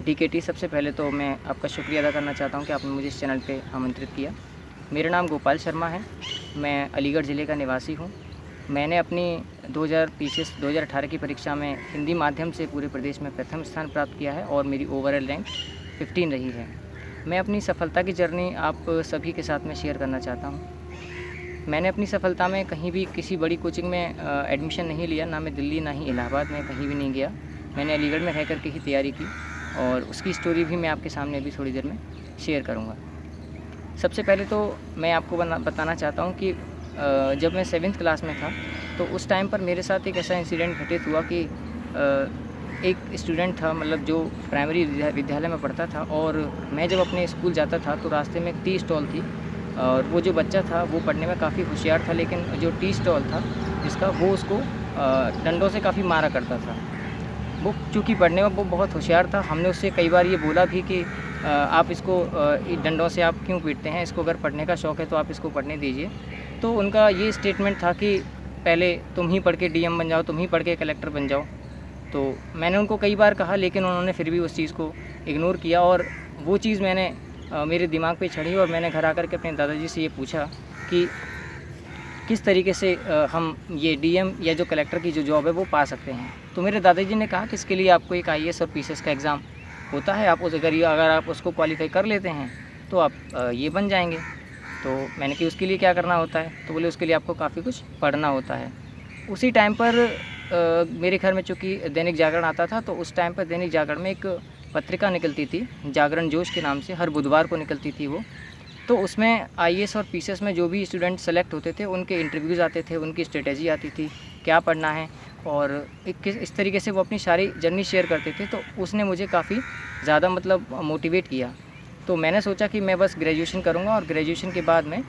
DKT, सबसे पहले तो मैं आपका शुक्रिया अदा करना चाहता हूं कि आपने मुझे इस चैनल पे आमंत्रित किया। मेरा नाम गोपाल शर्मा है, मैं अलीगढ़ ज़िले का निवासी हूं। मैंने अपनी 2018 की परीक्षा में हिंदी माध्यम से पूरे प्रदेश में प्रथम स्थान प्राप्त किया है और मेरी ओवरऑल रैंक 15 रही है। मैं अपनी सफलता की जर्नी आप सभी के साथ में शेयर करना चाहता हूँ। मैंने अपनी सफलता में कहीं भी किसी बड़ी कोचिंग में एडमिशन नहीं लिया, ना मैं दिल्ली ना ही इलाहाबाद में कहीं भी नहीं गया। मैंने अलीगढ़ में रह कर के ही तैयारी की और उसकी स्टोरी भी मैं आपके सामने अभी थोड़ी देर में शेयर करूँगा। सबसे पहले तो मैं आपको बताना चाहता हूँ कि जब मैं 7th क्लास में था तो उस टाइम पर मेरे साथ एक ऐसा इंसिडेंट घटित हुआ कि एक स्टूडेंट था, मतलब जो प्राइमरी विद्यालय में पढ़ता था, और मैं जब अपने स्कूल जाता था तो रास्ते में एक टी स्टॉल थी और वो जो बच्चा था वो पढ़ने में काफ़ी होशियार था, लेकिन जो टी स्टॉल था जिसका, वो उसको डंडों से काफ़ी मारा करता था। वो चूँकि पढ़ने में वो बहुत होशियार था, हमने उससे कई बार ये बोला भी कि आप इसको डंडों से आप क्यों पीटते हैं, इसको अगर पढ़ने का शौक़ है तो आप इसको पढ़ने दीजिए। तो उनका ये स्टेटमेंट था कि पहले तुम ही पढ़ के डीएम बन जाओ, तुम ही पढ़ के कलेक्टर बन जाओ। तो मैंने उनको कई बार कहा, लेकिन उन्होंने फिर भी उस चीज़ को इग्नोर किया और वो चीज़ मैंने मेरे दिमाग पे चढ़ी और मैंने घर आकर के अपने दादाजी से ये पूछा कि किस तरीके से हम ये डीएम या जो कलेक्टर की जो जॉब है वो पा सकते हैं। तो मेरे दादाजी ने कहा कि इसके लिए आपको एक आईएएस और पीसीएस का एग्ज़ाम होता है, आप उस अगर आप उसको क्वालिफाई कर लेते हैं तो आप ये बन जाएंगे। तो मैंने कि उसके लिए क्या करना होता है, तो बोले उसके लिए आपको काफ़ी कुछ पढ़ना होता है। उसी टाइम पर मेरे घर में चूँकि दैनिक जागरण आता था, तो उस टाइम पर दैनिक जागरण में एक पत्रिका निकलती थी, जागरण जोश के नाम से, हर बुधवार को निकलती थी वो। तो उसमें आईएएस और पीसीएस में जो भी स्टूडेंट सेलेक्ट होते थे उनके इंटरव्यूज़ आते थे, उनकी स्ट्रेटजी आती थी, क्या पढ़ना है, और इस तरीके से वो अपनी सारी जर्नी शेयर करते थे। तो उसने मुझे काफ़ी ज़्यादा मतलब मोटिवेट किया। तो मैंने सोचा कि मैं बस ग्रेजुएशन करूँगा और ग्रेजुएशन के बाद मैं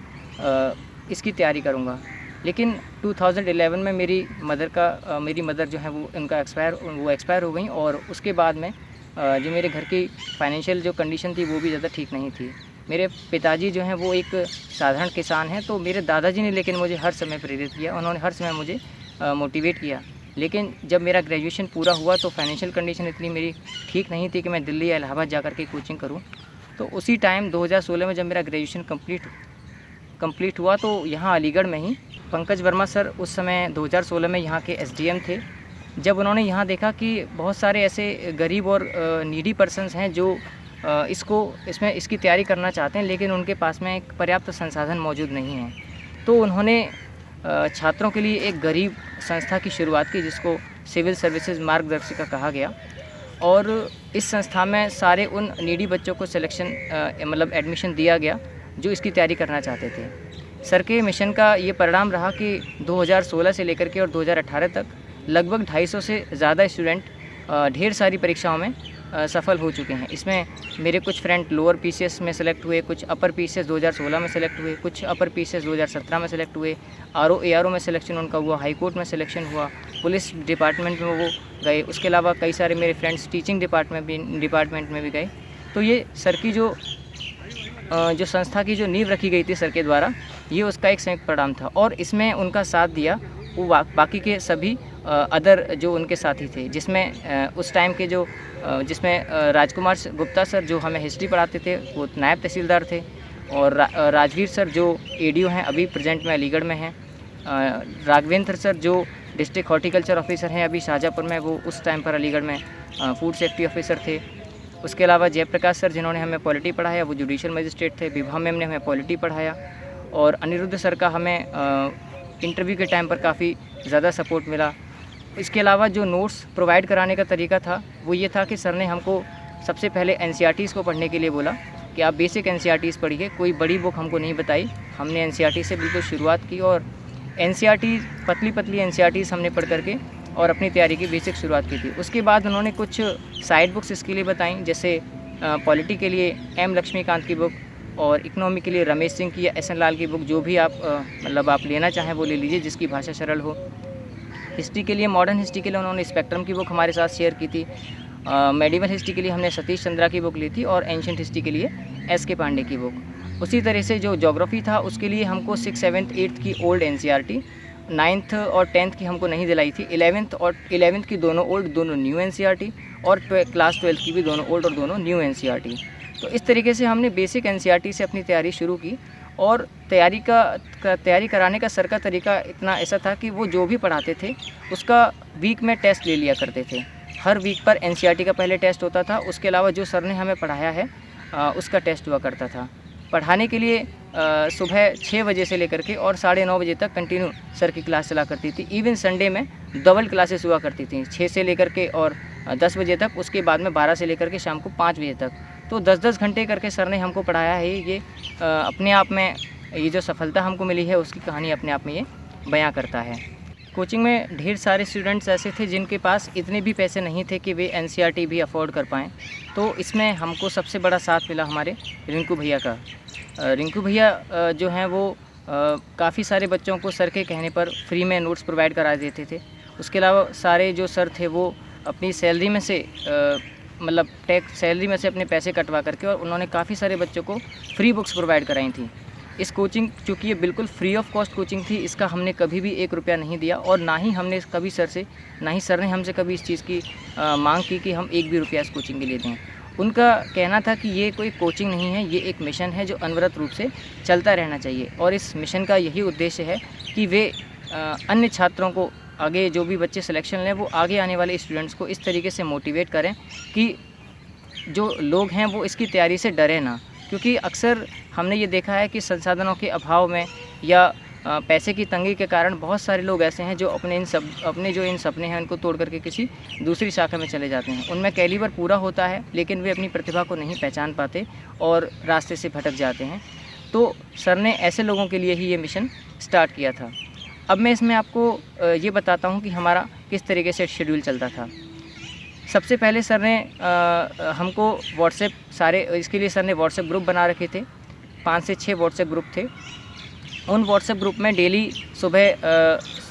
इसकी तैयारी करूँगा। लेकिन 2011 में मेरी मदर जो है वो एक्सपायर हो गई, और उसके बाद में जो मेरे घर की फाइनेंशियल जो कंडीशन थी वो भी ज़्यादा ठीक नहीं थी। मेरे पिताजी जो हैं वो एक साधारण किसान हैं, तो मेरे दादाजी ने लेकिन मुझे हर समय प्रेरित किया, उन्होंने हर समय मुझे मोटिवेट किया। लेकिन जब मेरा ग्रेजुएशन पूरा हुआ तो फाइनेंशियल कंडीशन इतनी मेरी ठीक नहीं थी कि मैं दिल्ली या इलाहाबाद जा कर के कोचिंग करूं। तो उसी टाइम 2016 में जब मेरा ग्रेजुएशन कंप्लीट हुआ तो यहाँ अलीगढ़ में ही पंकज वर्मा सर उस समय 2016 में यहाँ के एसडीएम थे। जब उन्होंने यहाँ देखा कि बहुत सारे ऐसे गरीब और नीडी पर्सन्स हैं जो इसकी तैयारी करना चाहते हैं, लेकिन उनके पास में एक पर्याप्त संसाधन मौजूद नहीं है, तो उन्होंने छात्रों के लिए एक गरीब संस्था की शुरुआत की जिसको सिविल सर्विसेज मार्गदर्शिका कहा गया। और इस संस्था में सारे उन नीडी बच्चों को मतलब एडमिशन दिया गया जो इसकी तैयारी करना चाहते थे। सर के मिशन का ये परिणाम रहा कि 2016 से लेकर के और 2018 तक लगभग 250 से ज़्यादा स्टूडेंट ढेर सारी परीक्षाओं में सफल हो चुके हैं। इसमें मेरे कुछ फ्रेंड लोअर पीसीएस में सेलेक्ट हुए, कुछ अपर पीसीएस 2016 में सेलेक्ट हुए, कुछ अपर पीसीएस 2017 में सेलेक्ट हुए, आरओ एआरओ में सिलेक्शन उनका हुआ, हाई कोर्ट में सिलेक्शन हुआ, पुलिस डिपार्टमेंट में वो गए। उसके अलावा कई सारे मेरे फ्रेंड्स टीचिंग डिपार्टमेंट में भी गए। तो ये सर की जो संस्था की जो नींव रखी गई थी सर के द्वारा, ये उसका एक संयुक्त परिणाम था। और इसमें उनका साथ दिया वो बाकी के सभी अदर जो उनके साथी थे, जिसमें उस टाइम के जिसमें राजकुमार गुप्ता सर जो हमें हिस्ट्री पढ़ाते थे वो नायब तहसीलदार थे, और राजवीर सर जो एडीओ हैं, अभी प्रेजेंट में अलीगढ़ में हैं, राघवेंद्र सर जो डिस्ट्रिक्ट हॉर्टिकल्चर ऑफिसर हैं अभी शाहजहाँपुर में, वो उस टाइम पर अलीगढ़ में फूड सेफ्टी ऑफिसर थे। उसके अलावा जयप्रकाश सर जिन्होंने हमें पॉलिटी पढ़ाया वो जुडिशियल मजिस्ट्रेट थे, विभा मैम ने हमें पॉलिटी पढ़ाया, और अनिरुद्ध सर का हमें इंटरव्यू के टाइम पर काफ़ी ज़्यादा सपोर्ट मिला। इसके अलावा जो नोट्स प्रोवाइड कराने का तरीका था वो ये था कि सर ने हमको सबसे पहले एनसीईआरटीज़ को पढ़ने के लिए बोला कि आप बेसिक एनसीईआरटीज़ पढ़िए, कोई बड़ी बुक हमको नहीं बताई। हमने एनसीईआरटी से बिल्कुल शुरुआत की और एनसीईआरटी पतली एनसीईआरटीज़ हमने पढ़ करके और अपनी तैयारी की बेसिक शुरुआत की थी। उसके बाद उन्होंने कुछ साइड बुक्स इसके लिए बताई, जैसे पॉलिटी के लिए एम लक्ष्मीकांत की बुक, और इकोनॉमी के लिए रमेश सिंह की या एस एन लाल की बुक, जो भी आप मतलब आप लेना चाहें वो ले लीजिए जिसकी भाषा सरल हो। हिस्ट्री के लिए, मॉडर्न हिस्ट्री के लिए उन्होंने स्पेक्ट्रम की बुक हमारे साथ शेयर की थी। मेडिवल हिस्ट्री के लिए हमने सतीश चंद्रा की बुक ली थी, और एंशिएंट हिस्ट्री के लिए एस के पांडे की बुक। उसी तरह से जो ज्योग्राफी था उसके लिए हमको 6th, 7th, 8th की ओल्ड एनसीईआरटी, 9th और 10th की हमको नहीं दिलाई थी। 11th की दोनों ओल्ड, दोनों न्यू एनसीईआरटी, और क्लास 12 की भी, दोनों ओल्ड और दोनों न्यू एनसीईआरटी। तो इस तरीके से हमने बेसिक एनसीईआरटी से अपनी तैयारी शुरू की। और तैयारी कराने का सर का तरीका इतना ऐसा था कि वो जो भी पढ़ाते थे उसका वीक में टेस्ट ले लिया करते थे। हर वीक पर एनसीईआरटी का पहले टेस्ट होता था, उसके अलावा जो सर ने हमें पढ़ाया है उसका टेस्ट हुआ करता था। पढ़ाने के लिए सुबह 6 बजे से लेकर के और 9:30 बजे तक कंटिन्यू सर की क्लास चला करती थी। इवन संडे में डबल क्लासेस हुआ करती थी, 6 से लेकर के और 10 बजे तक, उसके बाद में 12 से लेकर के शाम को 5 बजे तक। तो 10-10 घंटे करके सर ने हमको पढ़ाया है। ये अपने आप में, ये जो सफलता हमको मिली है उसकी कहानी अपने आप में ये बयां करता है। कोचिंग में ढेर सारे स्टूडेंट्स ऐसे थे जिनके पास इतने भी पैसे नहीं थे कि वे एनसीईआरटी भी अफोर्ड कर पाएँ। तो इसमें हमको सबसे बड़ा साथ मिला हमारे रिंकू भैया का। रिंकू भैया जो हैं वो काफ़ी सारे बच्चों को सर के कहने पर फ्री में नोट्स प्रोवाइड करा देते थे। उसके अलावा सारे जो सर थे वो अपनी सैलरी में से मतलब टैक्स सैलरी में से अपने पैसे कटवा करके और उन्होंने काफ़ी सारे बच्चों को फ्री बुक्स प्रोवाइड कराई थी। इस कोचिंग, चूँकि ये बिल्कुल फ्री ऑफ कॉस्ट कोचिंग थी, इसका हमने कभी भी 1 रुपया नहीं दिया और ना ही हमने कभी सर से, ना ही सर ने हमसे कभी इस चीज़ की मांग की कि हम 1 भी रुपया इस कोचिंग के लिए दें। उनका कहना था कि ये कोई कोचिंग नहीं है, ये एक मिशन है जो अनवरत रूप से चलता रहना चाहिए। और इस मिशन का यही उद्देश्य है कि वे अन्य छात्रों को, आगे जो भी बच्चे सिलेक्शन लें, वो आगे आने वाले स्टूडेंट्स को इस तरीके से मोटिवेट करें कि जो लोग हैं वो इसकी तैयारी से डरे ना। क्योंकि अक्सर हमने ये देखा है कि संसाधनों के अभाव में या पैसे की तंगी के कारण बहुत सारे लोग ऐसे हैं जो अपने जो इन सपने हैं उनको तोड़ करके किसी दूसरी शाखा में चले जाते हैं। उनमें कैलिबर पूरा होता है लेकिन वे अपनी प्रतिभा को नहीं पहचान पाते और रास्ते से भटक जाते हैं। तो सर ने ऐसे लोगों के लिए ही ये मिशन स्टार्ट किया था। अब मैं इसमें आपको ये बताता हूँ कि हमारा किस तरीके से शेड्यूल चलता था। सबसे पहले सर ने हमको इसके लिए सर ने व्हाट्सएप ग्रुप बना रखे थे। 5 से 6 व्हाट्सएप ग्रुप थे। उन व्हाट्सएप ग्रुप में डेली सुबह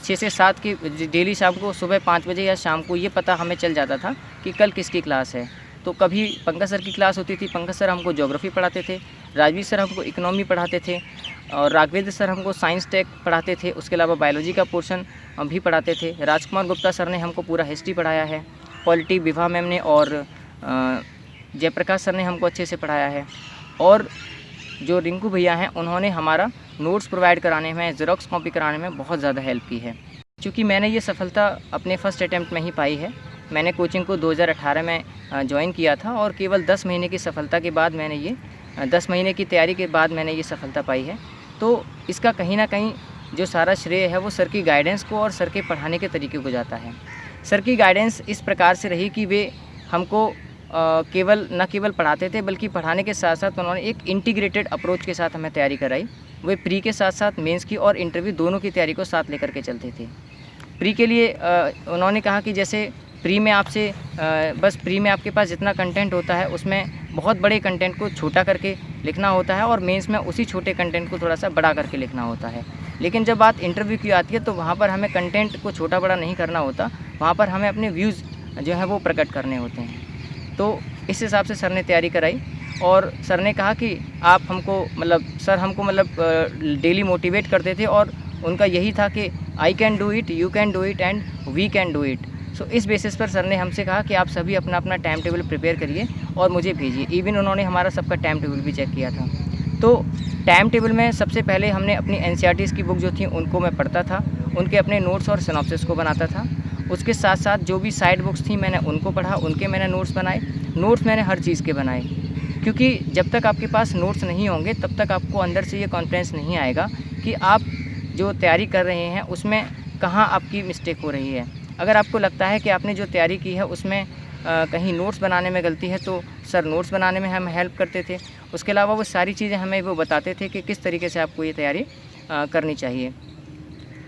6 से 7 की, डेली शाम को सुबह 5 बजे या शाम को ये पता हमें चल जाता था कि कल किसकी क्लास है। तो कभी पंकज सर की क्लास होती थी, पंकज सर हमको ज्योग्राफी पढ़ाते थे, राजवीर सर हमको इकोनॉमी पढ़ाते थे और राघवेंद्र सर हमको साइंस टेक पढ़ाते थे। उसके अलावा बायोलॉजी का पोर्शन भी पढ़ाते थे। राजकुमार गुप्ता सर ने हमको पूरा हिस्ट्री पढ़ाया है। पॉलिटी विभा मैम ने और जयप्रकाश सर ने हमको अच्छे से पढ़ाया है। और जो रिंकू भैया हैं उन्होंने हमारा नोट्स प्रोवाइड कराने में, ज़ेरॉक्स कॉपी कराने में बहुत ज़्यादा हेल्प की है। क्योंकि मैंने ये सफलता अपने फर्स्ट अटैम्प्ट में ही पाई है। मैंने कोचिंग को 2018 में ज्वाइन किया था और केवल 10 महीने की सफलता के बाद मैंने ये 10 महीने की तैयारी के बाद मैंने ये सफलता पाई है। तो इसका कहीं ना कहीं जो सारा श्रेय है वो सर की गाइडेंस को और सर के पढ़ाने के तरीके को जाता है। सर की गाइडेंस इस प्रकार से रही कि वे हमको न केवल पढ़ाते थे बल्कि पढ़ाने के साथ साथ उन्होंने एक इंटीग्रेटेड अप्रोच के साथ हमें तैयारी कराई। वे प्री के साथ साथ मेंस की और इंटरव्यू दोनों की तैयारी को साथ लेकर के चलते थे। प्री के लिए उन्होंने कहा कि जैसे प्री में प्री में आपके पास जितना कंटेंट होता है उसमें बहुत बड़े कंटेंट को छोटा करके लिखना होता है और मेंस में उसी छोटे कंटेंट को थोड़ा सा बड़ा करके लिखना होता है। लेकिन जब बात इंटरव्यू की आती है तो वहाँ पर हमें कंटेंट को छोटा बड़ा नहीं करना होता, वहाँ पर हमें अपने व्यूज़ जो है वो प्रकट करने होते हैं। तो इस हिसाब से सर ने तैयारी कराई और सर ने कहा कि आप हमको डेली मोटिवेट करते थे और उनका यही था कि I can do it, you can do it and we can do it. So इस बेसिस पर सर ने हमसे कहा कि आप सभी अपना अपना टाइम टेबल प्रिपेयर करिए और मुझे भेजिए। इवन उन्होंने हमारा सबका टाइम टेबल भी चेक किया था। तो टाइम टेबल में सबसे पहले हमने अपनी एनसीईआरटीज़ की बुक जो थी उनको मैं पढ़ता था, उनके अपने नोट्स और सिनॉप्सिस को बनाता था। उसके साथ साथ जो भी साइड बुक्स थी मैंने उनको पढ़ा, उनके मैंने नोट्स बनाए। नोट्स मैंने हर चीज़ के बनाए, क्योंकि जब तक आपके पास नोट्स नहीं होंगे तब तक आपको अंदर से ये कॉन्फिडेंस नहीं आएगा कि आप जो तैयारी कर रहे हैं उसमें कहाँ आपकी मिस्टेक हो रही है। अगर आपको लगता है कि आपने जो तैयारी की है उसमें कहीं नोट्स बनाने में गलती है तो सर नोट्स बनाने में हम हेल्प करते थे। उसके अलावा वो सारी चीज़ें हमें वो बताते थे कि किस तरीके से आपको ये तैयारी करनी चाहिए।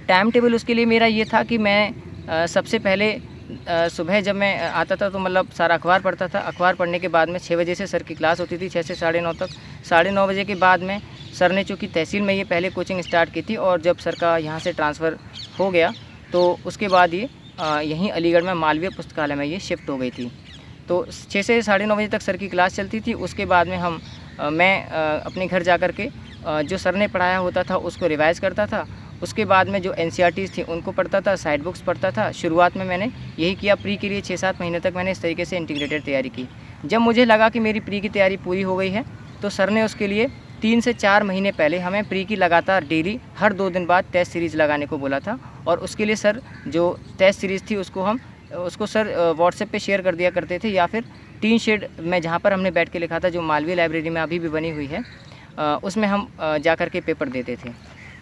टाइम टेबल उसके लिए मेरा ये था कि मैं सबसे पहले सुबह जब मैं आता था तो सारा अखबार पढ़ता था। अखबार पढ़ने के बाद में 6 बजे से सर की क्लास होती थी, 6 से 9:30 तक। 9:30 बजे के बाद में सर ने चूँकि तहसील में ये पहले कोचिंग स्टार्ट की थी और जब सर का यहाँ से ट्रांसफ़र हो गया तो उसके बाद ये यहीं अलीगढ़ में मालवीय पुस्तकालय में ये शिफ्ट हो गई थी। तो 6 से 9:30 बजे तक सर की क्लास चलती थी। उसके बाद में मैं अपने घर जा कर के जो सर ने पढ़ाया होता था उसको रिवाइज़ करता था। उसके बाद में जो एनसीईआरटीज़ थी उनको पढ़ता था, साइड बुक्स पढ़ता था। शुरुआत में मैंने यही किया। प्री के लिए 6-7 महीने तक मैंने इस तरीके से इंटीग्रेटेड तैयारी की। जब मुझे लगा कि मेरी प्री की तैयारी पूरी हो गई है, तो सर ने उसके लिए 3 से 4 महीने पहले हमें प्री की लगातार डेली हर 2 दिन बाद टेस्ट सीरीज़ लगाने को बोला था। और उसके लिए सर जो टेस्ट सीरीज़ थी उसको सर व्हाट्सएप पे शेयर कर दिया करते थे, या फिर टीन शेड में जहाँ पर हमने बैठ के लिखा था, जो मालवीय लाइब्रेरी में अभी भी बनी हुई है, उसमें हम जा कर के पेपर देते थे।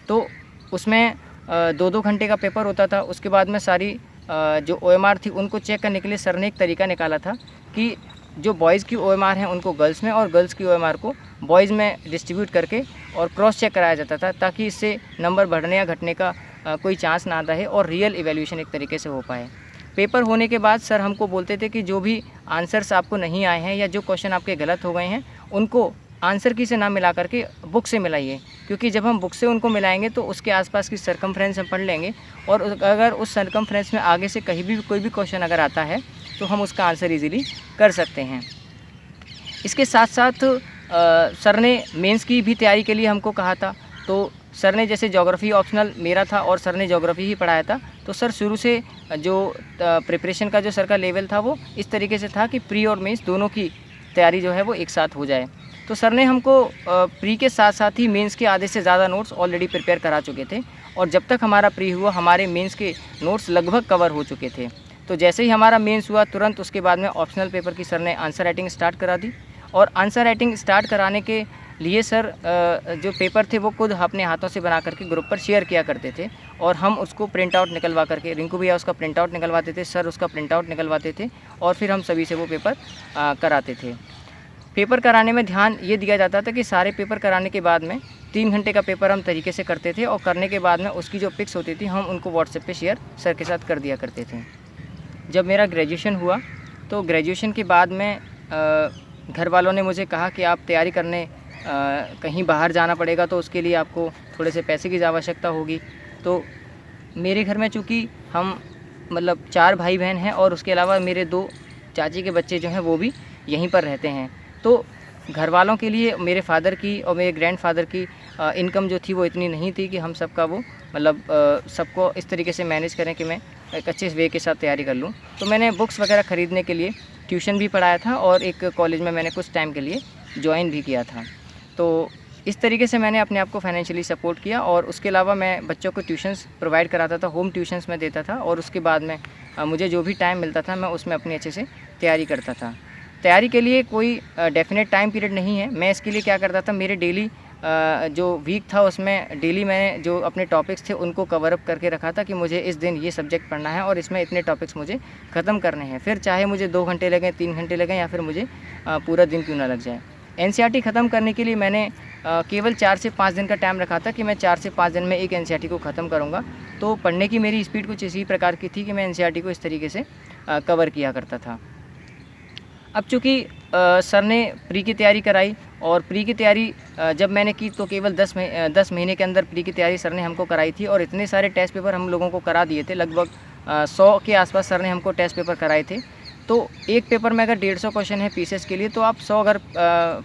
तो उसमें 2-2 घंटे का पेपर होता था। उसके बाद में सारी जो OMR थी उनको चेक करने के लिए सर ने एक तरीका निकाला था कि जो बॉयज़ की OMR हैं उनको गर्ल्स में और गर्ल्स की OMR को बॉयज़ में डिस्ट्रीब्यूट करके और क्रॉस चेक कराया जाता था, ताकि इससे नंबर बढ़ने या घटने का कोई चांस ना आता है और रियल इवैल्यूएशन एक तरीके से हो पाए। पेपर होने के बाद सर हमको बोलते थे कि जो भी आंसर्स आपको नहीं आए हैं या जो क्वेश्चन आपके गलत हो गए हैं, उनको आंसर की से ना मिला करके बुक से मिलाइए, क्योंकि जब हम बुक से उनको मिलाएंगे तो उसके आसपास की सर्कमफ्रेंस हम पढ़ लेंगे, और अगर उस सर्कमफ्रेंस में आगे से कहीं भी कोई भी क्वेश्चन अगर आता है तो हम उसका आंसर ईज़िली कर सकते हैं। इसके साथ साथ सर ने मेंस की भी तैयारी के लिए हमको कहा था। तो सर ने जैसे ज्योग्राफी ऑप्शनल मेरा था और सर ने ज्योग्राफी ही पढ़ाया था, तो सर शुरू से जो प्रिपरेशन का जो सर का लेवल था वो इस तरीके से था कि प्री और मेंस दोनों की तैयारी जो है वो एक साथ हो जाए। तो सर ने हमको प्री के साथ साथ ही मेंस के आधे से ज़्यादा नोट्स ऑलरेडी प्रिपेयर करा चुके थे, और जब तक हमारा प्री हुआ हमारे मेंस के नोट्स लगभग कवर हो चुके थे। तो जैसे ही हमारा मेंस हुआ तुरंत उसके बाद में ऑप्शनल पेपर की सर ने आंसर राइटिंग स्टार्ट करा दी, और आंसर राइटिंग स्टार्ट कराने के लिए सर जो पेपर थे वो खुद अपने हाथों से बना करके ग्रुप पर शेयर किया करते थे, और हम उसको प्रिंट आउट निकलवा करके, रिंकू भैया उसका प्रिंट आउट निकलवाते थे, सर उसका प्रिंट आउट निकलवाते थे, और फिर हम सभी से वो पेपर कराते थे। पेपर कराने में ध्यान ये दिया जाता था कि सारे पेपर कराने के बाद में 3 घंटे का पेपर हम तरीके से करते थे, और करने के बाद में उसकी जो पिक्स होती थी हम उनको व्हाट्सएप पे शेयर सर के साथ कर दिया करते थे। जब मेरा ग्रेजुएशन हुआ तो ग्रेजुएशन के बाद में घर वालों ने मुझे कहा कि आप तैयारी करने कहीं बाहर जाना पड़ेगा, तो उसके लिए आपको थोड़े से पैसे की आवश्यकता होगी। तो मेरे घर में चूँकि हम मतलब 4 भाई बहन हैं, और उसके अलावा मेरे 2 चाची के बच्चे जो हैं वो भी यहीं पर रहते हैं, तो घर वालों के लिए मेरे फादर की और मेरे ग्रैंडफादर की इनकम जो थी वो इतनी नहीं थी कि हम सबका वो मतलब सबको इस तरीके से मैनेज करें कि मैं एक अच्छे वे के साथ तैयारी कर लूँ। तो मैंने बुक्स वगैरह ख़रीदने के लिए ट्यूशन भी पढ़ाया था, और एक कॉलेज में मैंने कुछ टाइम के लिए ज्वाइन भी किया था। तो इस तरीके से मैंने अपने आप को फाइनेंशियली सपोर्ट किया, और उसके अलावा मैं बच्चों को ट्यूशन्स प्रोवाइड कराता था, होम ट्यूशन्स में देता था, और उसके बाद में मुझे जो भी टाइम मिलता था मैं उसमें अपनी अच्छे से तैयारी करता था। तैयारी के लिए कोई डेफिनेट टाइम पीरियड नहीं है। मैं इसके लिए क्या करता था, मेरे डेली जो वीक था उसमें डेली मैंने जो अपने टॉपिक्स थे उनको कवर अप करके रखा था कि मुझे इस दिन ये सब्जेक्ट पढ़ना है और इसमें इतने टॉपिक्स मुझे ख़त्म करने हैं, फिर चाहे मुझे 2 घंटे लगें, 3 घंटे लगें, या फिर मुझे पूरा दिन क्यों ना लग जाए। एनसीईआरटी ख़त्म करने के लिए मैंने केवल 4 से 5 दिन का टाइम रखा था कि मैं 4 से 5 दिन में एक एनसीईआरटी को ख़त्म करूँगा। तो पढ़ने की मेरी स्पीड कुछ इसी प्रकार की थी कि मैं एनसीईआरटी को इस तरीके से कवर किया करता था। अब चूँकि सर ने प्री की तैयारी कराई, और प्री की तैयारी जब मैंने की तो केवल 10 महीने के अंदर प्री की तैयारी सर ने हमको कराई थी, और इतने सारे टेस्ट पेपर हम लोगों को करा दिए थे, लगभग 100 के आसपास सर ने हमको टेस्ट पेपर कराए थे। तो एक पेपर में अगर 150 क्वेश्चन है पीसीएस के लिए, तो आप 100 अगर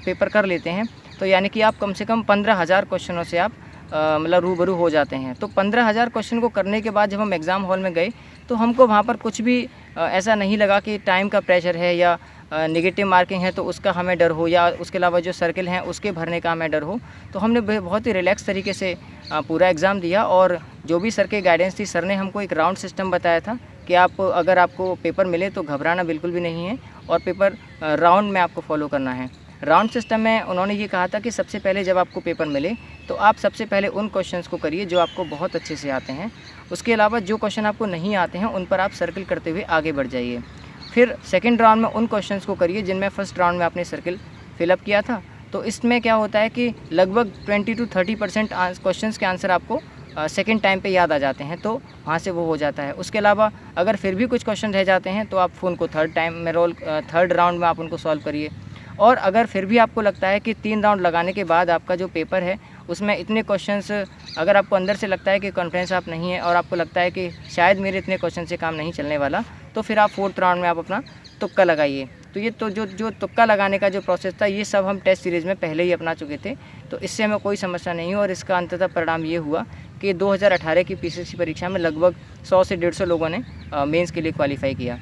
पेपर कर लेते हैं तो यानी कि आप कम से कम 15,000 क्वेश्चनों से आप मतलब रूबरू हो जाते हैं। तो 15,000 क्वेश्चन को करने के बाद जब हम एग्ज़ाम हॉल में गए तो हमको वहाँ पर कुछ भी ऐसा नहीं लगा कि टाइम का प्रेशर है या नेगेटिव मार्किंग है तो उसका हमें डर हो, या उसके अलावा जो सर्किल हैं उसके भरने का हमें डर हो। तो हमने बहुत ही रिलैक्स तरीके से पूरा एग्ज़ाम दिया, और जो भी सर की गाइडेंस थी, सर ने हमको एक राउंड सिस्टम बताया था कि आप अगर आपको पेपर मिले तो घबराना बिल्कुल भी नहीं है, और पेपर राउंड में आपको फॉलो करना है। राउंड सिस्टम में उन्होंने ये कहा था कि सबसे पहले जब आपको पेपर मिले तो आप सबसे पहले उन क्वेश्चंस को करिए जो आपको बहुत अच्छे से आते हैं। उसके अलावा जो क्वेश्चन आपको नहीं आते हैं उन पर आप सर्किल करते हुए आगे बढ़ जाइए। फिर सेकंड राउंड में उन क्वेश्चंस को करिए जिनमें फर्स्ट राउंड में आपने सर्किल फिलअप किया था। तो इसमें क्या होता है कि लगभग 20 to 30% क्वेश्चंस के आंसर आपको सेकंड टाइम पे याद आ जाते हैं, तो वहाँ से वो हो जाता है। उसके अलावा अगर फिर भी कुछ क्वेश्चन रह जाते हैं तो आप उनको थर्ड राउंड में आप उनको सॉल्व करिए। और अगर फिर भी आपको लगता है कि 3 राउंड लगाने के बाद आपका जो पेपर है उसमें इतने क्वेश्चंस, अगर आपको अंदर से लगता है कि कॉन्फिडेंस आप नहीं है और आपको लगता है कि शायद मेरे इतने क्वेश्चन से काम नहीं चलने वाला, तो फिर आप 4th राउंड में आप अपना तुक्का लगाइए। तो ये तो जो तुक्का लगाने का जो प्रोसेस था ये सब हम टेस्ट सीरीज़ में पहले ही अपना चुके थे, तो इससे हमें कोई समस्या नहीं हुई, और इसका अंततः परिणाम ये हुआ कि 2018 की पीसीएससी परीक्षा में लगभग 100 से 150 लोगों ने मेंस के लिए क्वालिफाई किया।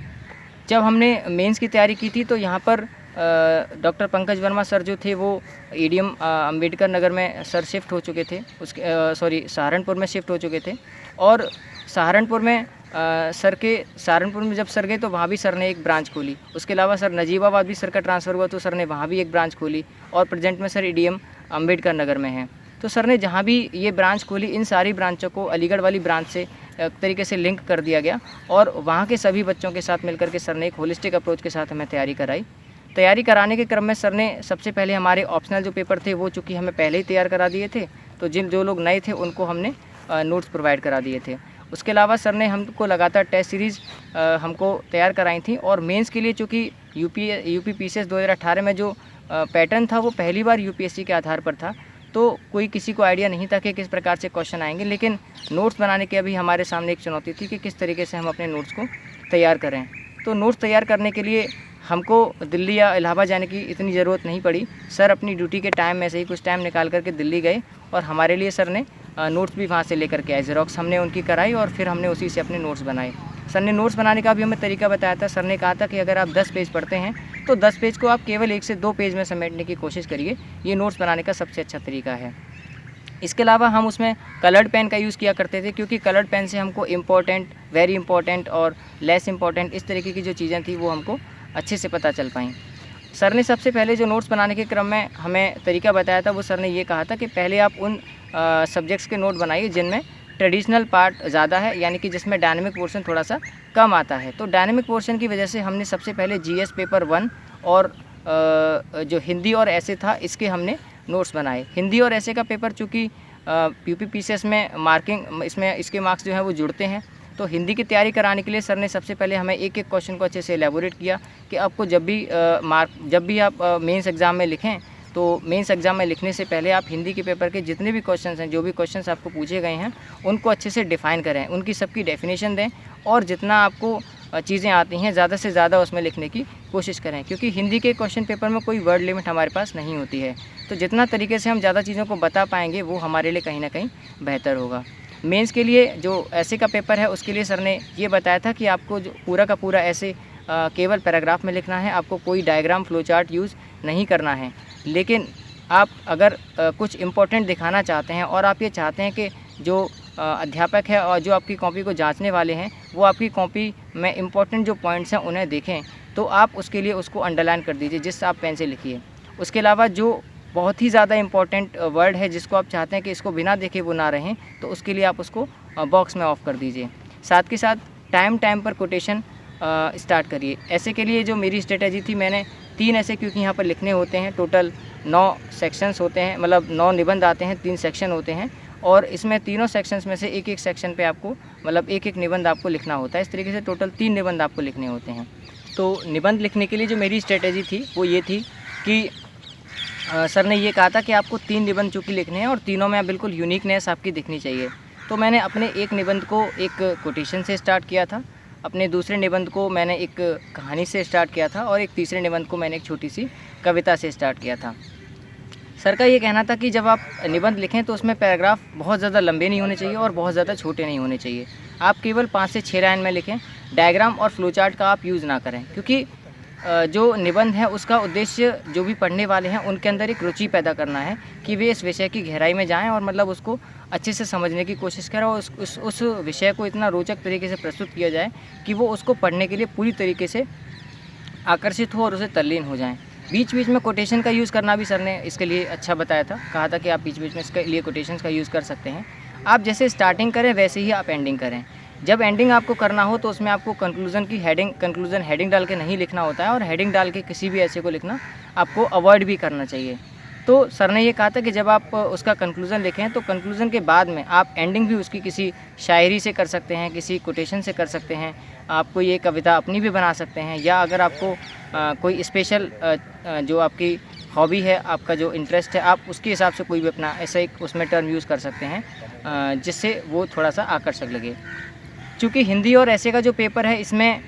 जब हमने मेंस की तैयारी की थी तो यहाँ पर डॉक्टर पंकज वर्मा सर जो थे वो एडीएम अम्बेडकर नगर में सर शिफ्ट हो चुके थे, उसके सहारनपुर में शिफ्ट हो चुके थे। और सहारनपुर में जब सर गए तो वहाँ भी सर ने एक ब्रांच खोली। उसके अलावा सर नजीबाबाद भी सर का ट्रांसफ़र हुआ तो सर ने वहाँ भी एक ब्रांच खोली, और प्रेजेंट में सर एडीएम अम्बेडकर नगर में हैं। तो सर ने जहाँ भी ये ब्रांच खोली, इन सारी ब्रांचों को अलीगढ़ वाली ब्रांच से एक तरीके से लिंक कर दिया गया, और वहाँ के सभी बच्चों के साथ मिलकर के सर ने एक होलिस्टिक अप्रोच के साथ हमें तैयारी कराई। तैयारी कराने के क्रम में सर ने सबसे पहले हमारे ऑप्शनल जो पेपर थे वो चूँकि हमें पहले ही तैयार करा दिए थे, तो जो लोग नए थे उनको हमने नोट्स प्रोवाइड करा दिए थे। उसके अलावा सर ने हमको लगातार टेस्ट सीरीज़ हमको तैयार कराई थी। और मेंस के लिए चूँकि यूपी पीसीएस 2018 में जो पैटर्न था वो पहली बार यूपीएससी के आधार पर था, तो कोई किसी को आइडिया नहीं था कि किस प्रकार से क्वेश्चन आएंगे। लेकिन नोट्स बनाने की अभी हमारे सामने एक चुनौती थी कि किस तरीके से हम अपने नोट्स को तैयार करें। तो नोट्स तैयार करने के लिए हमको दिल्ली या इलाहाबाद जाने की इतनी ज़रूरत नहीं पड़ी। सर अपनी ड्यूटी के टाइम में से ही कुछ टाइम निकाल करके दिल्ली गए, और हमारे लिए सर ने नोट्स भी वहाँ से लेकर के आए। ज़ेरॉक्स हमने उनकी कराई और फिर हमने उसी से अपने नोट्स बनाए। सर ने नोट्स बनाने का भी हमें तरीका बताया था। सर ने कहा था कि अगर आप 10 पेज पढ़ते हैं तो 10 पेज को आप केवल 1 से 2 पेज में समेटने की कोशिश करिए, ये नोट्स बनाने का सबसे अच्छा तरीका है। इसके अलावा हम उसमें कलर्ड पेन का यूज़ किया करते थे, क्योंकि कलर्ड पेन से हमको इम्पोर्टेंट, वेरी इंपॉर्टेंट और लेस इंपॉर्टेंट इस तरीके की जो चीज़ें थी वो हमको अच्छे से पता चल पाएँ। सर ने सबसे पहले जो नोट्स बनाने के क्रम में हमें तरीका बताया था, वो सर ने ये कहा था कि पहले आप उन सब्जेक्ट्स के नोट बनाइए जिनमें ट्रेडिशनल पार्ट ज़्यादा है, यानी कि जिसमें डायनेमिक पोर्शन थोड़ा सा कम आता है। तो डायनेमिक पोर्शन की वजह से हमने सबसे पहले जीएस पेपर 1 और जो हिंदी और ऐसे था इसके हमने नोट्स बनाए। हिंदी और ऐसे का पेपर चूँकि यूपी पीसीएस में मार्किंग इसके मार्क्स जो हैं वो जुड़ते हैं, तो हिंदी की तैयारी कराने के लिए सर ने सबसे पहले हमें एक एक क्वेश्चन को अच्छे से एलेबोरेट किया कि आपको जब भी आप मेंस एग्ज़ाम में लिखें, तो मेंस एग्ज़ाम में लिखने से पहले आप हिंदी के पेपर के जितने भी क्वेश्चंस हैं, जो भी क्वेश्चंस आपको पूछे गए हैं, उनको अच्छे से डिफ़ाइन करें, उनकी सबकी डेफिनेशन दें, और जितना आपको चीज़ें आती हैं ज़्यादा से ज़्यादा उसमें लिखने की कोशिश करें, क्योंकि हिंदी के क्वेश्चन पेपर में कोई वर्ड लिमिट हमारे पास नहीं होती है। तो जितना तरीके से हम ज़्यादा चीज़ों को बता पाएंगे वो हमारे लिए कहीं ना कहीं बेहतर होगा। मेंस के लिए जो ऐसे का पेपर है उसके लिए सर ने ये बताया था कि आपको जो पूरा का पूरा ऐसे केवल पैराग्राफ में लिखना है, आपको कोई डायग्राम फ्लो चार्ट यूज़ नहीं करना है। लेकिन आप अगर कुछ इम्पोर्टेंट दिखाना चाहते हैं और आप ये चाहते हैं कि जो अध्यापक है और जो आपकी कॉपी को जांचने वाले हैं वो आपकी कॉपी में इम्पोर्टेंट जो पॉइंट्स हैं उन्हें देखें, तो आप उसके लिए उसको अंडरलाइन कर दीजिए जिस आप पेन से लिखिए। उसके अलावा जो बहुत ही ज़्यादा इम्पोर्टेंट वर्ड है जिसको आप चाहते हैं कि इसको बिना देखे वो ना रहें, तो उसके लिए आप उसको बॉक्स में ऑफ कर दीजिए। साथ के साथ टाइम पर कोटेशन स्टार्ट करिए। ऐसे के लिए जो मेरी स्ट्रेटजी थी, मैंने 3 ऐसे, क्योंकि यहाँ पर लिखने होते हैं, टोटल 9 सेक्शंस होते हैं, मतलब 9 निबंध आते हैं, 3 सेक्शन होते हैं, और इसमें तीनों सेक्शंस में से एक सेक्शन पे आपको मतलब एक निबंध आपको लिखना होता है। इस तरीके से टोटल 3 निबंध आपको लिखने होते हैं। तो निबंध लिखने के लिए जो मेरी स्ट्रेटजी थी वो ये थी कि सर ने ये कहा था कि आपको 3 निबंध चूँकि लिखने हैं और तीनों में बिल्कुल यूनिकनेस आपकी दिखनी चाहिए। तो मैंने अपने एक निबंध को एक कोटेशन से स्टार्ट किया था, अपने दूसरे निबंध को मैंने एक कहानी से स्टार्ट किया था, और एक तीसरे निबंध को मैंने एक छोटी सी कविता से स्टार्ट किया था। सर का ये कहना था कि जब आप निबंध लिखें तो उसमें पैराग्राफ बहुत ज़्यादा लंबे नहीं होने चाहिए और बहुत ज़्यादा छोटे नहीं होने चाहिए। आप केवल 5 से 6 लाइन में लिखें। डायग्राम और फ्लो चार्ट का आप यूज़ ना करें, क्योंकि जो निबंध है उसका उद्देश्य जो भी पढ़ने वाले हैं उनके अंदर एक रुचि पैदा करना है कि वे इस विषय की गहराई में जाएं और मतलब उसको अच्छे से समझने की कोशिश करें, और उस विषय को इतना रोचक तरीके से प्रस्तुत किया जाए कि वो उसको पढ़ने के लिए पूरी तरीके से आकर्षित हो और उसे तल्लीन हो जाएं। बीच बीच में कोटेशन का यूज़ करना भी सर ने इसके लिए अच्छा बताया था, कहा था कि आप बीच बीच में इसके लिए कोटेशंस का यूज़ कर सकते हैं। आप जैसे स्टार्टिंग करें वैसे ही आप एंडिंग करें। जब एंडिंग आपको करना हो तो उसमें आपको कंक्लूज़न हेडिंग डाल के नहीं लिखना होता है, और हेडिंग डाल के किसी भी ऐसे को लिखना आपको अवॉइड भी करना चाहिए। तो सर ने ये कहा था कि जब आप उसका कंक्लूज़न लिखें तो कंक्लूज़न के बाद में आप एंडिंग भी उसकी किसी शायरी से कर सकते हैं, किसी कोटेशन से कर सकते हैं, आपको ये कविता अपनी भी बना सकते हैं, या अगर आपको कोई स्पेशल जो आपकी हॉबी है, आपका जो इंटरेस्ट है, आप उसके हिसाब से कोई भी अपना ऐसा एक उसमें टर्म यूज़ कर सकते हैं जिससे वो थोड़ा सा आकर्षक लगे। चूँकि हिंदी और ऐसे का जो पेपर है इसमें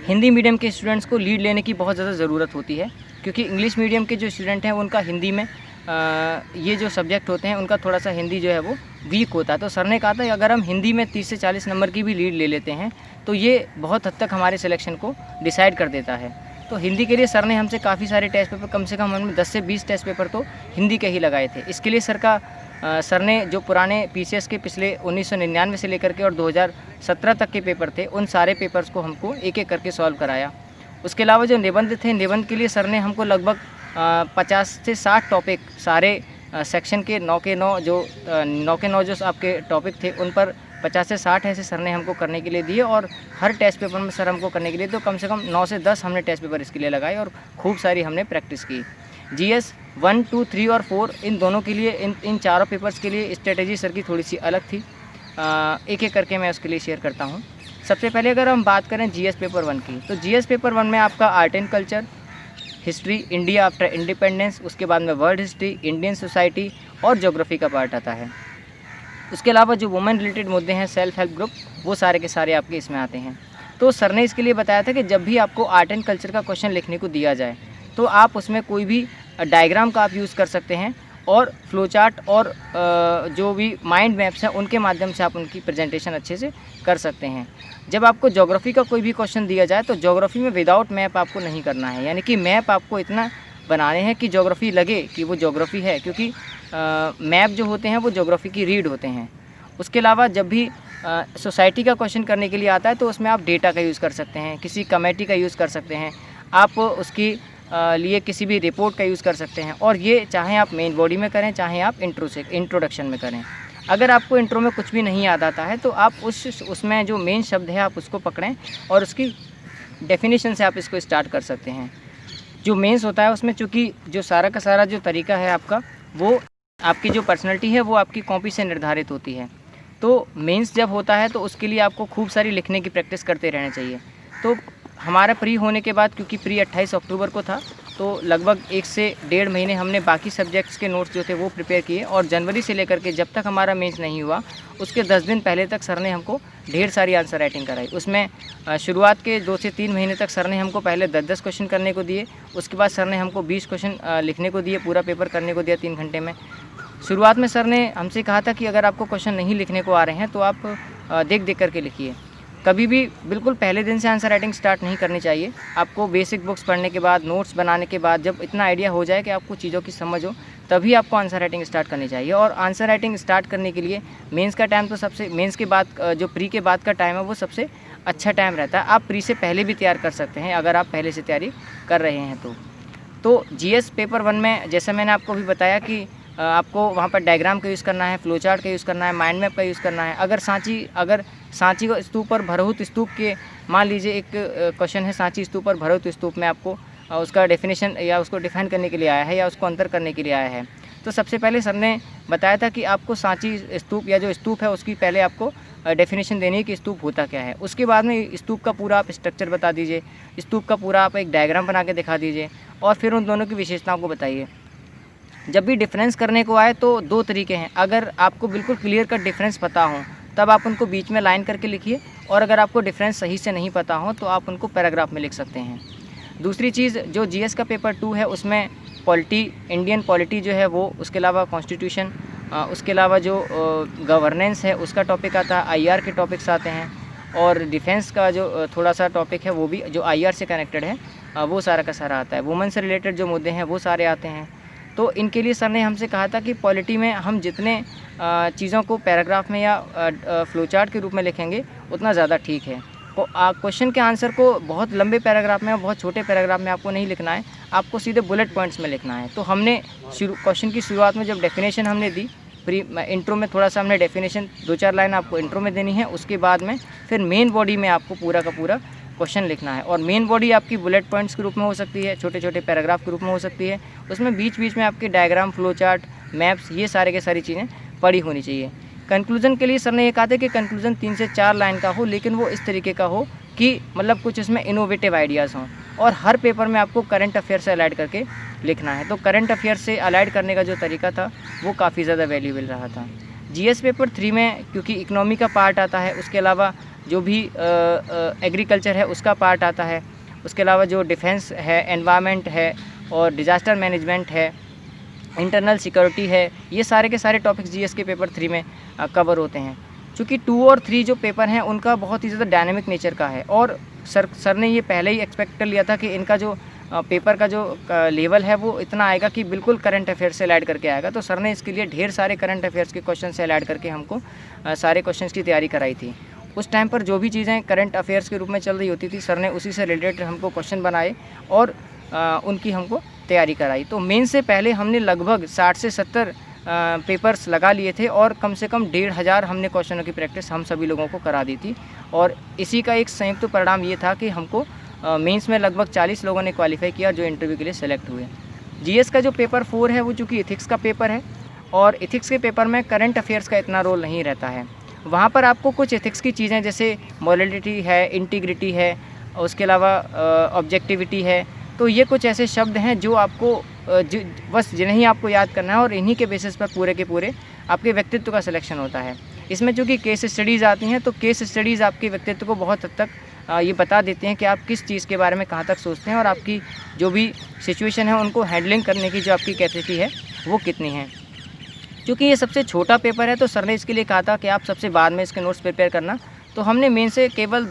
हिंदी मीडियम के स्टूडेंट्स को लीड लेने की बहुत ज़्यादा ज़रूरत होती है, क्योंकि इंग्लिश मीडियम के जो स्टूडेंट हैं उनका हिंदी में ये जो सब्जेक्ट होते हैं उनका थोड़ा सा हिंदी जो है वो वीक होता है। तो सर ने कहा था कि अगर हम हिंदी में 30 से 40 नंबर की भी लीड ले लेते हैं तो ये बहुत हद तक हमारे सिलेक्शन को डिसाइड कर देता है। तो हिंदी के लिए सर ने हमसे काफ़ी सारे टेस्ट पेपर, कम से कम हमने 10 से 20 टेस्ट पेपर तो हिंदी के ही लगाए थे। इसके लिए सर ने जो पुराने पीसीएस के पिछले 1999 से लेकर के और 2017 तक के पेपर थे, उन सारे पेपर्स को हमको एक एक करके सॉल्व कराया। उसके अलावा जो निबंध थे, निबंध के लिए सर ने हमको लगभग 50 से 60 टॉपिक सारे सेक्शन के 9 के 9 जो 9 के 9 जो आपके टॉपिक थे उन पर 50 से 60 ऐसे सर ने हमको करने के लिए दिए। और हर टेस्ट पेपर में सर हमको करने के लिए तो कम से कम 9 से 10 हमने टेस्ट पेपर इसके लिए लगाए और खूब सारी हमने प्रैक्टिस की। जीएस 1, 2, 3 और 4 इन दोनों के लिए, इन चारों पेपर्स के लिए स्ट्रेटेजी सर की थोड़ी सी अलग थी। एक एक करके मैं उसके लिए शेयर करता हूँ। सबसे पहले अगर हम बात करें जीएस पेपर 1 की, तो जीएस पेपर 1 में आपका art and culture, history, India after independence, उसके बाद में वर्ल्ड हिस्ट्री, इंडियन सोसाइटी और ज्योग्राफी का पार्ट आता है। उसके अलावा जो वुमेन रिलेटेड मुद्दे हैं, सेल्फ हेल्प ग्रुप, वो सारे के सारे आपके इसमें आते हैं। तो सर ने इसके लिए बताया था कि जब भी आपको आर्ट एंड कल्चर का क्वेश्चन लिखने को दिया जाए तो आप उसमें कोई भी डायग्राम का आप यूज़ कर सकते हैं और फ्लो चार्ट और जो भी माइंड मैप्स हैं उनके माध्यम से आप उनकी प्रेजेंटेशन अच्छे से कर सकते हैं। जब आपको ज्योग्राफी का कोई भी क्वेश्चन दिया जाए तो ज्योग्राफी में विदाउट मैप आपको नहीं करना है, यानी कि मैप आपको इतना बनाने हैं कि ज्योग्राफी लगे कि वो ज्योग्राफी है, क्योंकि मैप जो होते हैं वो ज्योग्राफी की रीड होते हैं। उसके अलावा जब भी सोसाइटी का क्वेश्चन करने के लिए आता है तो उसमें आप डेटा का यूज़ कर सकते हैं, किसी कमेटी का यूज़ कर सकते हैं, आप उसकी लिए किसी भी रिपोर्ट का यूज़ कर सकते हैं। और ये चाहे आप मेन बॉडी में करें, चाहे आप इंट्रोडक्शन में करें। अगर आपको इंट्रो में कुछ भी नहीं याद आता है तो आप उसमें जो मेन शब्द है आप उसको पकड़ें और उसकी डेफिनेशन से आप इसको स्टार्ट कर सकते हैं। जो मेंस होता है उसमें चूँकि जो सारा का सारा जो तरीका है आपका, वो आपकी जो पर्सनैलिटी है वो आपकी कॉपी से निर्धारित होती है। तो मेंस जब होता है तो उसके लिए आपको खूब सारी लिखने की प्रैक्टिस करते रहना चाहिए। तो हमारा प्री होने के बाद, क्योंकि प्री 28 अक्टूबर को था, तो लगभग 1 से 1.5 महीने हमने बाकी सब्जेक्ट्स के नोट्स जो थे वो प्रिपेयर किए। और जनवरी से लेकर के जब तक हमारा मेंस नहीं हुआ उसके 10 दिन पहले तक सर ने हमको ढेर सारी आंसर राइटिंग कराई। उसमें शुरुआत के 2 से 3 महीने तक सर ने हमको पहले 10-10 क्वेश्चन करने को दिए। उसके बाद सर ने हमको 20 क्वेश्चन लिखने को दिए, पूरा पेपर करने को दिया 3 घंटे में। शुरुआत में सर ने हमसे कहा था कि अगर आपको क्वेश्चन नहीं लिखने को आ रहे हैं तो आप देख देख करके लिखिए। कभी भी बिल्कुल पहले दिन से आंसर राइटिंग स्टार्ट नहीं करनी चाहिए। आपको बेसिक बुक्स पढ़ने के बाद, नोट्स बनाने के बाद, जब इतना आइडिया हो जाए कि आपको चीज़ों की समझ हो, तभी आपको आंसर राइटिंग स्टार्ट करनी चाहिए। और आंसर राइटिंग स्टार्ट करने के लिए मेंस का टाइम तो मेंस के बाद जो प्री के बाद का टाइम है वो सबसे अच्छा टाइम रहता है। आप प्री से पहले भी तैयार कर सकते हैं अगर आप पहले से तैयारी कर रहे हैं तो जीएस पेपर 1 में जैसा मैंने आपको भी बताया कि आपको वहाँ पर डायग्राम का यूज़ करना है, फ्लो चार्ट का यूज़ करना है, माइंड मैप का यूज़ करना है। अगर सांची को स्तूप पर भरहुत स्तूप के, मान लीजिए एक क्वेश्चन है सांची स्तूप पर भरहुत स्तूप में आपको उसका डेफिनेशन या उसको डिफाइन करने के लिए आया है या उसको अंतर करने के लिए आया है, तो सबसे पहले सर ने बताया था कि आपको सांची स्तूप या जो स्तूप है उसकी पहले आपको डेफिनेशन देनी है कि स्तूप होता क्या है। उसके बाद में स्तूप का पूरा आप स्ट्रक्चर बता दीजिए, स्तूप का पूरा आप एक डायग्राम बना के दिखा दीजिए और फिर उन दोनों की विशेषताओं को बताइए। जब भी डिफरेंस करने को आए तो 2 तरीके हैं। अगर आपको बिल्कुल क्लियर कट डिफरेंस पता हो तब आप उनको बीच में लाइन करके लिखिए, और अगर आपको डिफरेंस सही से नहीं पता हो तो आप उनको पैराग्राफ में लिख सकते हैं। दूसरी चीज़, जो जीएस का पेपर 2 है उसमें पॉलिटी, इंडियन पॉलिटी जो है वो, उसके अलावा कॉन्स्टिट्यूशन, उसके अलावा जो गवर्नेंस है उसका टॉपिक आता है, आईआर के टॉपिक्स आते हैं, और डिफेंस का जो थोड़ा सा टॉपिक है वो भी जो आईआर से कनेक्टेड है वो सारा का सारा आता है। वुमेन से रिलेटेड जो मुद्दे हैं वो सारे आते हैं। तो इनके लिए सर ने हमसे कहा था कि पॉलिटी में हम जितने चीज़ों को पैराग्राफ में या फ्लो चार्ट के रूप में लिखेंगे उतना ज़्यादा ठीक है। क्वेश्चन के आंसर को बहुत लंबे पैराग्राफ में और बहुत छोटे पैराग्राफ में आपको नहीं लिखना है, आपको सीधे बुलेट पॉइंट्स में लिखना है। तो हमने क्वेश्चन की शुरुआत में जब डेफिनेशन हमने दी, इंट्रो में थोड़ा सा हमने डेफिनेशन 2-4 लाइन आपको इंट्रो में देनी है, उसके बाद में फिर मेन बॉडी में आपको पूरा का पूरा क्वेश्चन लिखना है। और मेन बॉडी आपकी बुलेट पॉइंट्स के रूप में हो सकती है, छोटे छोटे पैराग्राफ के रूप में हो सकती है, उसमें बीच बीच में आपके डायग्राम, फ्लो चार्ट, मैप्स, ये सारे के सारी चीज़ें पड़ी होनी चाहिए। कंक्लूजन के लिए सर ने ये कहा था कि कंक्लूजन 3 से 4 लाइन का हो, लेकिन वो इस तरीके का हो कि मतलब कुछ इसमें इनोवेटिव आइडियाज़ हों, और हर पेपर में आपको करंट अफेयर से अलाइड करके लिखना है। तो करंट अफेयर से अलाइड करने का जो तरीका था वो काफ़ी ज़्यादा वैल्यूएबल रहा था। जीएस पेपर 3 में क्योंकि इकोनॉमी का पार्ट आता है, उसके अलावा जो भी एग्रीकल्चर है उसका पार्ट आता है, उसके अलावा जो डिफेंस है, एनवायरनमेंट है और डिज़ास्टर मैनेजमेंट है, इंटरनल सिक्योरिटी है, ये सारे के सारे टॉपिक्स जीएस के पेपर 3 में कवर होते हैं। चूँकि 2 और 3 जो पेपर हैं उनका बहुत ही ज़्यादा डायनेमिक नेचर का है और सर ने ये पहले ही एक्सपेक्ट कर लिया था कि इनका जो पेपर का जो लेवल है वो इतना आएगा कि बिल्कुल करंट अफेयर्स से ऐड करके आएगा। तो सर ने इसके लिए ढेर सारे करंट अफेयर्स के क्वेश्चन से ऐड करके हमको सारे क्वेश्चंस की तैयारी कराई थी। उस टाइम पर जो भी चीज़ें करंट अफेयर्स के रूप में चल रही होती थी, सर ने उसी से रिलेटेड हमको क्वेश्चन बनाए और उनकी हमको तैयारी कराई। तो मेन से पहले हमने लगभग 60 से 70 पेपर्स लगा लिए थे और कम से कम 1500 हमने क्वेश्चनों की प्रैक्टिस हम सभी लोगों को करा दी थी। और इसी का एक संयुक्त परिणाम ये था कि हमको मेंस में लगभग 40 लोगों ने क्वालिफाई किया जो इंटरव्यू के लिए सेलेक्ट हुए। जीएस का जो पेपर 4 है वो चूँकि इथिक्स का पेपर है और इथिक्स के पेपर में करंट अफेयर्स का इतना रोल नहीं रहता है। वहाँ पर आपको कुछ इथिक्स की चीज़ें जैसे मॉरलिटी है, इंटीग्रिटी है, उसके अलावा ऑब्जेक्टिविटी है, तो ये कुछ ऐसे शब्द हैं जो आपको बस जिन्हें आपको याद करना है और इन्हीं के बेसिस पर पूरे के पूरे आपके व्यक्तित्व का सिलेक्शन होता है। इसमें चूँकि केस स्टडीज़ आती हैं तो केस स्टडीज़ आपके व्यक्तित्व को बहुत हद तक ये बता देते हैं कि आप किस चीज़ के बारे में कहाँ तक सोचते हैं और आपकी जो भी सिचुएशन है उनको हैंडलिंग करने की जो आपकी कैपेसिटी है वो कितनी है। क्योंकि ये सबसे छोटा पेपर है तो सर ने इसके लिए कहा था कि आप सबसे बाद में इसके नोट्स प्रिपेयर करना। तो हमने मेन से केवल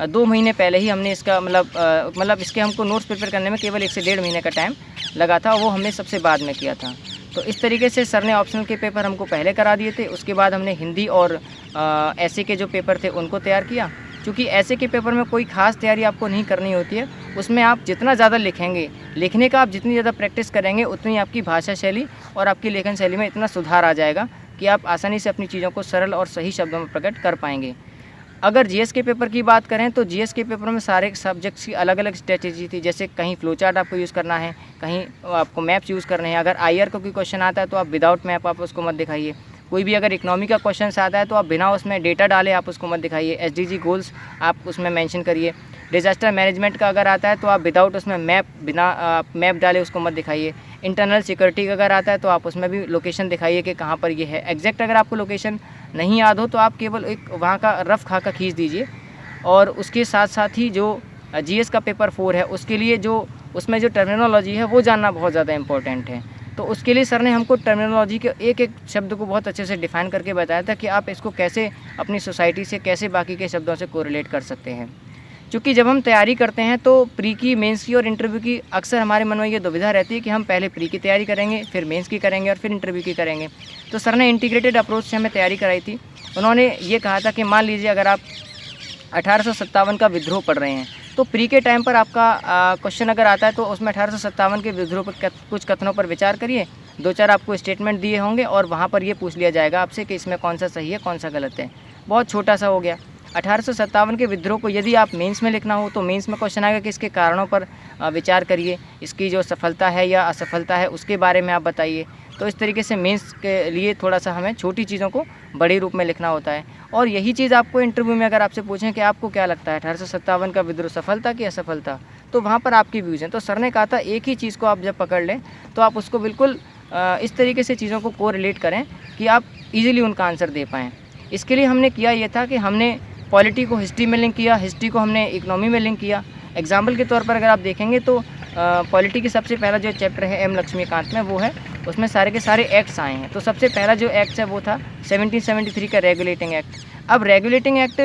2 महीने पहले ही हमने इसका मतलब इसके हमको नोट्स प्रिपेयर करने में केवल 1 से 1.5 महीने का टाइम लगा था, वो हमने सबसे बाद में किया था। तो इस तरीके से सर ने ऑप्शनल के पेपर हमको पहले करा दिए थे। उसके बाद हमने हिंदी और ऐसे के जो पेपर थे उनको तैयार किया। क्योंकि ऐसे के पेपर में कोई ख़ास तैयारी आपको नहीं करनी होती है, उसमें आप जितना ज़्यादा लिखेंगे, लिखने का आप जितनी ज़्यादा प्रैक्टिस करेंगे उतनी आपकी भाषा शैली और आपकी लेखन शैली में इतना सुधार आ जाएगा कि आप आसानी से अपनी चीज़ों को सरल और सही शब्दों में प्रकट कर पाएंगे। अगर जीएस के पेपर की बात करें तो जीएस के पेपर में सारे सब्जेक्ट्स की अलग अलग स्ट्रेटेजी थी। जैसे कहीं फ्लो चार्ट आपको यूज़ करना है, कहीं आपको मैप्स यूज़ करने हैं। अगर आईआर का कोई क्वेश्चन आता है तो आप विदाउट मैप आप उसको मत दिखाइए। कोई भी अगर इकोनॉमी का क्वेश्चन आता है तो आप बिना उसमें डेटा डाले आप उसको मत दिखाइए। एसडीजी गोल्स आप उसमें मेंशन करिए। डिजास्टर मैनेजमेंट का अगर आता है तो आप विदाउट उसमें बिना मैप डाले उसको मत दिखाइए। इंटरनल सिक्योरिटी का अगर आता है तो आप उसमें भी लोकेशन दिखाइए कि कहाँ पर ये है। एग्जैक्ट अगर आपको लोकेशन नहीं याद हो तो आप केवल एक वहाँ का रफ खाका खींच दीजिए। और उसके साथ साथ ही जो जीएस का पेपर 4 है उसके लिए जो उसमें जो टर्मिनोलॉजी है वो जानना बहुत ज़्यादा इंपॉर्टेंट है। तो उसके लिए सर ने हमको टर्मिनोलॉजी के एक एक शब्द को बहुत अच्छे से डिफ़ाइन करके बताया था कि आप इसको कैसे अपनी सोसाइटी से कैसे बाकी के शब्दों से कोरिलेट कर सकते हैं। क्योंकि जब हम तैयारी करते हैं तो प्री की, मेंस की और इंटरव्यू की अक्सर हमारे मन में ये दुविधा रहती है कि हम पहले प्री की तैयारी करेंगे, फिर मेंस की करेंगे और फिर इंटरव्यू की करेंगे। तो सर ने इंटीग्रेटेड अप्रोच से हमें तैयारी कराई थी। उन्होंने ये कहा था कि मान लीजिए अगर आप 1857 का विद्रोह पढ़ रहे हैं तो प्री के टाइम पर आपका क्वेश्चन अगर आता है तो उसमें 1857 के विद्रोह पर कुछ कथनों पर विचार करिए। 2-4 आपको स्टेटमेंट दिए होंगे और वहाँ पर ये पूछ लिया जाएगा आपसे कि इसमें कौन सा सही है कौन सा गलत है। बहुत छोटा सा हो गया। 1857 के विद्रोह को यदि आप मेंस में लिखना हो तो मेंस में क्वेश्चन आएगा कि इसके कारणों पर विचार करिए, इसकी जो सफलता है या असफलता है उसके बारे में आप बताइए। तो इस तरीके से मेंस के लिए थोड़ा सा हमें छोटी चीज़ों को बड़े रूप में लिखना होता है। और यही चीज़ आपको इंटरव्यू में अगर आपसे पूछें कि आपको क्या लगता है 1857 का विद्रोह सफलता की असफलता, तो वहाँ पर आपकी व्यूज़ हैं। तो सर ने कहा था एक ही चीज़ को आप जब पकड़ लें तो आप उसको बिल्कुल इस तरीके से चीज़ों को कोरिलेट करें कि आप ईजिली उनका आंसर दे पाएँ। इसके लिए हमने किया ये था कि हमने पॉलिटी को हिस्ट्री में लिंक किया, हिस्ट्री को हमने इकोनॉमी में लिंक किया। एग्जाम्पल के तौर पर अगर आप देखेंगे तो पॉलिटी की सबसे पहला जो चैप्टर है एम लक्ष्मीकांत में वो है, उसमें सारे के सारे एक्ट्स आए हैं। तो सबसे पहला जो एक्ट है वो था 1773 का रेगुलेटिंग एक्ट। अब रेगुलेटिंग एक्ट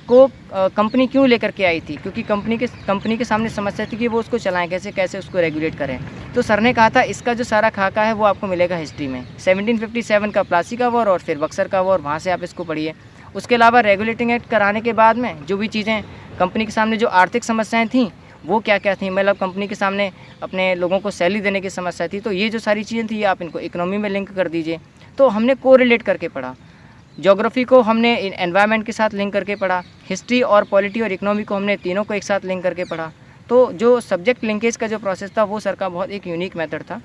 को कंपनी क्यों लेकर के आई थी? क्योंकि कंपनी के सामने समस्या थी कि वो उसको चलाएं कैसे, कैसे उसको रेगुलेट करें। तो सर ने कहा था इसका जो सारा खाका है वो आपको मिलेगा हिस्ट्री में। 1757 का प्लासी का वॉर और फिर बक्सर का वॉर, वहाँ से आप इसको पढ़िए। उसके अलावा रेगुलेटिंग एक्ट कराने के बाद में जो भी चीज़ें कंपनी के सामने जो आर्थिक समस्याएं थीं वो क्या क्या थी, मतलब कंपनी के सामने अपने लोगों को सैलरी देने की समस्या थी, तो ये जो सारी चीज़ें थी आप इनको इकोनॉमी में लिंक कर दीजिए। तो हमने कोरिलेट करके पढ़ा। ज्योग्राफी को हमने एनवायरनमेंट के साथ लिंक करके पढ़ा। हिस्ट्री और पॉलिटी और इकोनॉमी को हमने तीनों को एक साथ लिंक करके पढ़ा। तो जो सब्जेक्ट लिंकेज का जो प्रोसेस था वो सर का बहुत एक यूनिक मेथड था।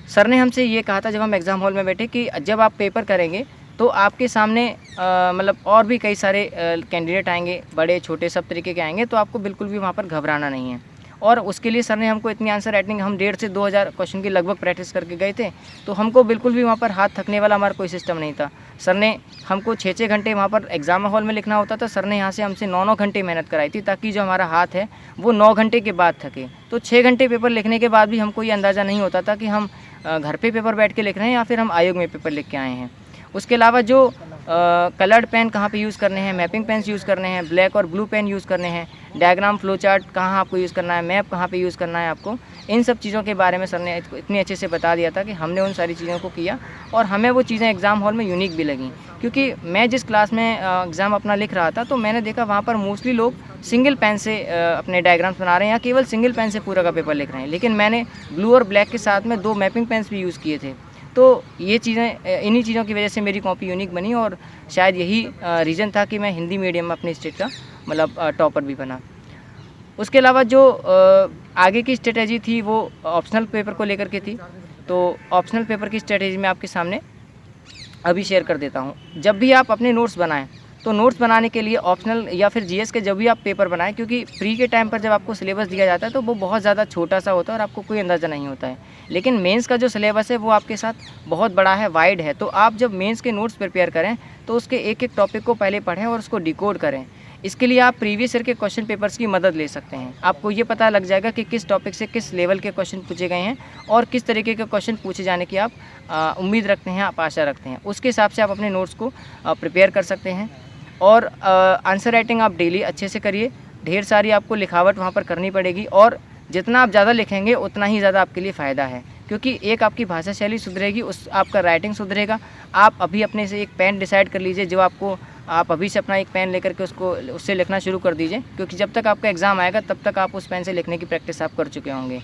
सर ने हमसे ये कहा था जब हम एग्ज़ाम हॉल में बैठे कि जब आप पेपर करेंगे तो आपके सामने मतलब और भी कई सारे कैंडिडेट आएंगे, बड़े छोटे सब तरीके के आएंगे, तो आपको बिल्कुल भी वहाँ पर घबराना नहीं है। और उसके लिए सर ने हमको इतनी आंसर राइटिंग, हम 1,500 से 2,000 क्वेश्चन की लगभग प्रैक्टिस करके गए थे, तो हमको बिल्कुल भी वहाँ पर हाथ थकने वाला हमारा कोई सिस्टम नहीं था। सर ने हमको 6-6 घंटे वहाँ पर एग्ज़ाम हॉल में लिखना होता था, सर ने यहाँ से हमसे 9-9 घंटे मेहनत कराई थी ताकि जो हमारा हाथ है वो 9 घंटे के बाद थके। तो 6 घंटे पेपर लिखने के बाद भी हमको ये अंदाज़ा नहीं होता था कि हम घर पे पेपर बैठ के लिख रहे हैं या फिर हम आयोग में पेपर लिख के आए हैं। उसके अलावा जो कलर्ड पेन कहाँ पे यूज़ करने हैं, मैपिंग पेन्स यूज़ करने हैं, ब्लैक और ब्लू पेन यूज़ करने हैं, डायग्राम फ्लो चार्ट कहाँ आपको यूज़ करना है, मैप कहाँ पे यूज़ करना है आपको, इन सब चीज़ों के बारे में सर ने इतनी अच्छे से बता दिया था कि हमने उन सारी चीज़ों को किया और हमें वो चीज़ें एग्ज़ाम हॉल में यूनिक भी लगीं। क्योंकि मैं जिस क्लास में एग्ज़ाम अपना लिख रहा था तो मैंने देखा वहाँ पर मोस्टली लोग सिंगल पेन से अपने डायग्राम्स बना रहे हैं या केवल सिंगल पेन से पूरा का पेपर लिख रहे हैं, लेकिन मैंने ब्लू और ब्लैक के साथ में 2 मैपिंग पेन्स भी यूज़ किए थे। तो ये चीज़ें इन्हीं चीज़ों की वजह से मेरी कॉपी यूनिक बनी और शायद यही रीज़न था कि मैं हिंदी मीडियम में अपने स्टेट का मतलब टॉपर भी बना। उसके अलावा जो आगे की स्ट्रेटजी थी वो ऑप्शनल पेपर को लेकर के थी। तो ऑप्शनल पेपर की स्ट्रेटजी मैं आपके सामने अभी शेयर कर देता हूँ। जब भी आप अपने नोट्स बनाएं तो नोट्स बनाने के लिए ऑप्शनल या फिर जीएस के जब भी आप पेपर बनाएं, क्योंकि प्री के टाइम पर जब आपको सिलेबस दिया जाता है तो वो बहुत ज़्यादा छोटा सा होता है और आपको कोई अंदाज़ा नहीं होता है। लेकिन मेंस का जो सिलेबस है वो आपके साथ बहुत बड़ा है, वाइड है। तो आप जब मेंस के नोट्स प्रिपेयर करें तो उसके एक एक टॉपिक को पहले पढ़ें और उसको डिकोड करें। इसके लिए आप प्रीवियस ईयर के क्वेश्चन पेपर्स की मदद ले सकते हैं। आपको ये पता लग जाएगा कि किस टॉपिक से किस लेवल के क्वेश्चन पूछे गए हैं और किस तरीके के क्वेश्चन पूछे जाने की आप उम्मीद रखते हैं, आप आशा रखते हैं। उसके हिसाब से आप अपने नोट्स को प्रिपेयर कर सकते हैं। और आंसर राइटिंग आप डेली अच्छे से करिए। ढेर सारी आपको लिखावट वहाँ पर करनी पड़ेगी और जितना आप ज़्यादा लिखेंगे उतना ही ज़्यादा आपके लिए फ़ायदा है, क्योंकि एक आपकी भाषा शैली सुधरेगी, उस आपका राइटिंग सुधरेगा। आप अभी अपने से एक पेन डिसाइड कर लीजिए, जो आपको आप अभी से अपना एक पेन लेकर के उससे लिखना शुरू कर दीजिए, क्योंकि जब तक आपका एग्ज़ाम आएगा तब तक आप उस पेन से लिखने की प्रैक्टिस आप कर चुके होंगे।